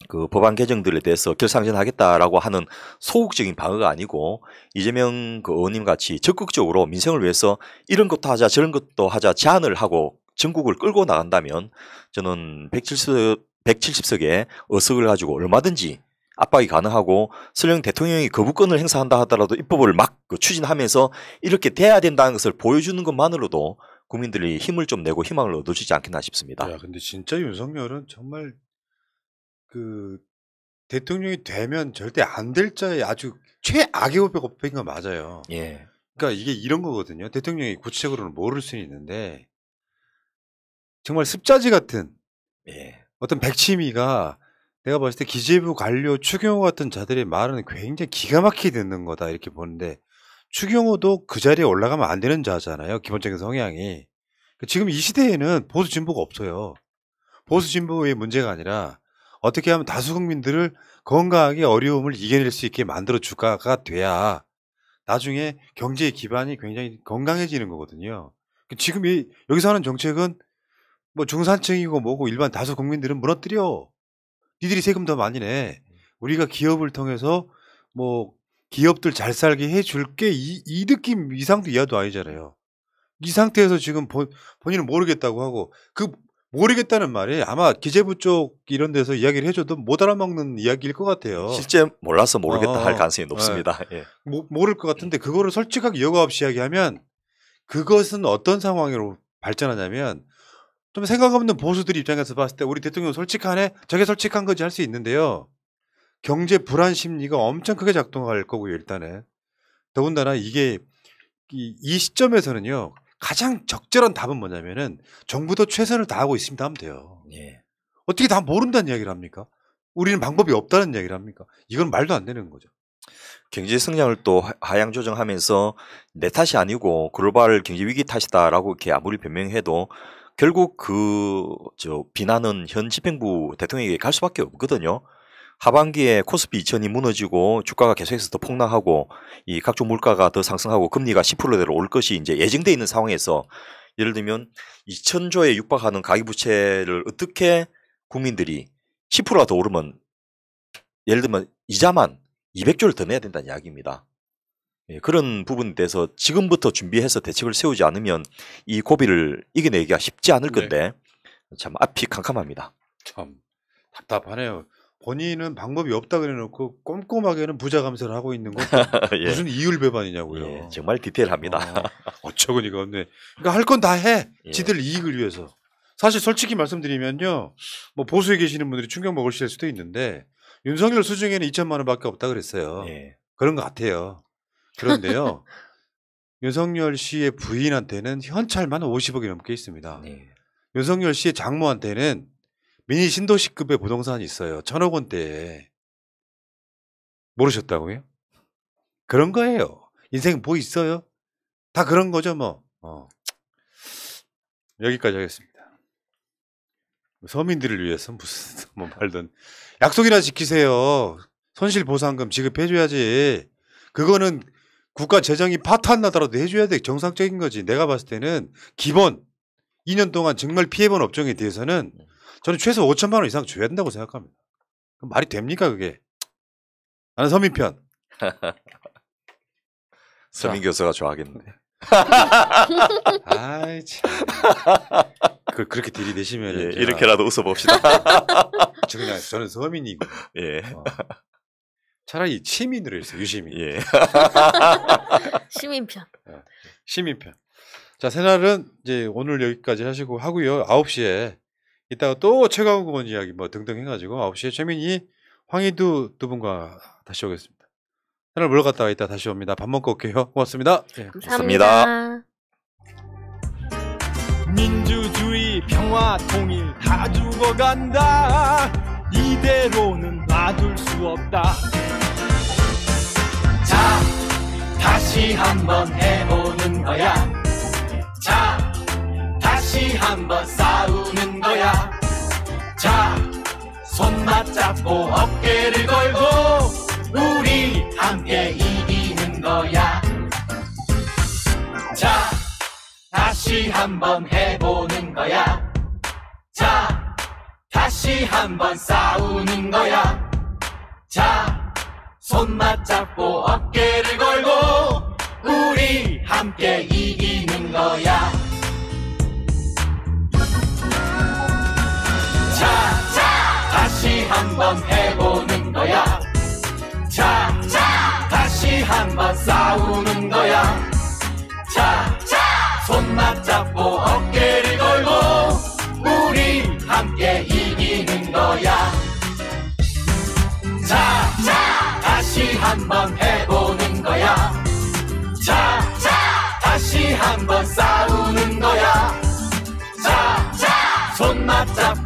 그 법안 개정들에 대해서 결상전하겠다라고 하는 소극적인 방어가 아니고 이재명 그 의원님 같이 적극적으로 민생을 위해서 이런 것도 하자 저런 것도 하자 제안을 하고 전국을 끌고 나간다면 저는 170석의 의석을 가지고 얼마든지 압박이 가능하고 설령 대통령이 거부권을 행사한다 하더라도 입법을 막 추진하면서 이렇게 돼야 된다는 것을 보여주는 것만으로도 국민들이 힘을 좀 내고 희망을 얻어주지 않겠나 싶습니다. 야, 근데 진짜 윤석열은 정말 그 대통령이 되면 절대 안 될 자의 아주 최악의 오백인 건 맞아요. 예. 그러니까 이게 이런 거거든요. 대통령이 구체적으로는 모를 수는 있는데 정말 습자지 같은 어떤 백치미가 내가 봤을 때 기재부 관료 추경호 같은 자들의 말은 굉장히 기가 막히게 듣는 거다 이렇게 보는데 추경호도 그 자리에 올라가면 안 되는 자잖아요. 기본적인 성향이. 지금 이 시대에는 보수 진보가 없어요. 보수 진보의 문제가 아니라 어떻게 하면 다수 국민들을 건강하게 어려움을 이겨낼 수 있게 만들어 주가가 돼야 나중에 경제의 기반이 굉장히 건강해지는 거거든요. 지금 여기서 하는 정책은 뭐 중산층이고 뭐고 일반 다수 국민들은 무너뜨려. 니들이 세금 더 많이 내. 우리가 기업을 통해서 뭐 기업들 잘 살게 해줄게 이 느낌 이상도 이하도 아니잖아요. 이 상태에서 지금 본인은 모르겠다고 하고 그 모르겠다는 말이 아마 기재부 쪽 이런 데서 이야기를 해줘도 못 알아먹는 이야기일 것 같아요. 실제 몰라서 모르겠다 할 가능성이 높습니다. 네. 예. 모를 것 같은데 그거를 솔직하게 여과 없이 이야기하면 그것은 어떤 상황으로 발전하냐면 좀 생각 없는 보수들 입장에서 봤을 때 우리 대통령 솔직하네? 저게 솔직한 거지 할 수 있는데요. 경제 불안 심리가 엄청 크게 작동할 거고요. 일단은. 더군다나 이게 이 시점에서는요. 가장 적절한 답은 뭐냐면은 정부도 최선을 다하고 있습니다 하면 돼요. 예. 어떻게 다 모른다는 이야기를 합니까? 우리는 방법이 없다는 이야기를 합니까? 이건 말도 안 되는 거죠. 경제 성장을 또 하향 조정하면서 내 탓이 아니고 글로벌 경제 위기 탓이다라고 이렇게 아무리 변명해도 결국 비난은 현 집행부 대통령에게 갈 수밖에 없거든요. 하반기에 코스피 2000이 무너지고 주가가 계속해서 더 폭락하고 이 각종 물가가 더 상승하고 금리가 10%대로 올 것이 이제 예정돼 있는 상황에서 예를 들면 2000조에 육박하는 가계부채를 어떻게 국민들이 10%가 더 오르면 예를 들면 이자만 200조를 더 내야 된다는 이야기입니다. 예, 그런 부분에 대해서 지금부터 준비해서 대책을 세우지 않으면 이 고비를 이겨내기가 쉽지 않을 건데 참 앞이 캄캄합니다. 참 답답하네요. 본인은 방법이 없다 그래놓고 꼼꼼하게는 부자 감사를 하고 있는 건 예. 무슨 이율배반이냐고요. 예, 정말 디테일합니다. 어처구니가 없네. 그러니까 할 건 다 해. 예. 지들 이익을 위해서. 사실 솔직히 말씀드리면요. 뭐 보수에 계시는 분들이 충격 먹으실 수도 있는데 윤석열 수중에는 2천만 원밖에 없다 그랬어요. 예. 그런 것 같아요. 그런데요. 윤석열 씨의 부인한테는 현찰만 50억이 넘게 있습니다. 예. 윤석열 씨의 장모한테는 미니 신도시급의 부동산이 있어요. 1,000억 원대에. 모르셨다고요? 그런 거예요. 인생 뭐 있어요? 다 그런 거죠 뭐. 여기까지 하겠습니다. 서민들을 위해서 무슨 뭐 말든 약속이나 지키세요. 손실보상금 지급해줘야지. 그거는 국가 재정이 파탄 나더라도 해줘야 돼. 정상적인 거지. 내가 봤을 때는 기본 2년 동안 정말 피해본 업종에 대해서는 저는 최소 5천만 원 이상 줘야 된다고 생각합니다. 그럼 말이 됩니까 그게? 나는 서민 편. 서민 교수가 좋아하겠는데. 아이 참. 그렇게 들이대시면 예, 이렇게라도 웃어봅시다. 저는 서민이고. 예. 차라리 시민으로 했어요. 유시민. 예. 시민편. 시민편. 자, 새날은 이제 오늘 여기까지 하시고 하고요. 9시에 이따가 또 최강욱 의원 이야기 뭐 등등 해가지고 9시에 최민희, 황희두 두 분과 다시 오겠습니다. 새날 물러 갔다가 이따 다시 옵니다. 밥 먹고 올게요. 고맙습니다. 예. 감사합니다. 민주주의 평화 통일 다 죽어간다. 이대로는 놔둘 수 없다. 자, 다시 한번 해보는 거야. 자, 다시 한번 싸우는 거야. 자, 손 맞잡고 어깨를 걸고 우리 함께 이기는 거야. 자, 다시 한번 해보는 거야. 자, 다시 한번 싸우는 거야. 자, 손 맞잡고 어깨를 걸고 우리 함께 이기는 거야. 자, 다시 한번 해보는 거야. 자, 다시 한번 싸우는 거야. 자, 손 맞잡고 어깨를 걸고 우리 함께 이기는 거야. 자, 다시 한번 해보는 거야. 자, 다시 한번 싸우는 거야. 자, 손 맞잡고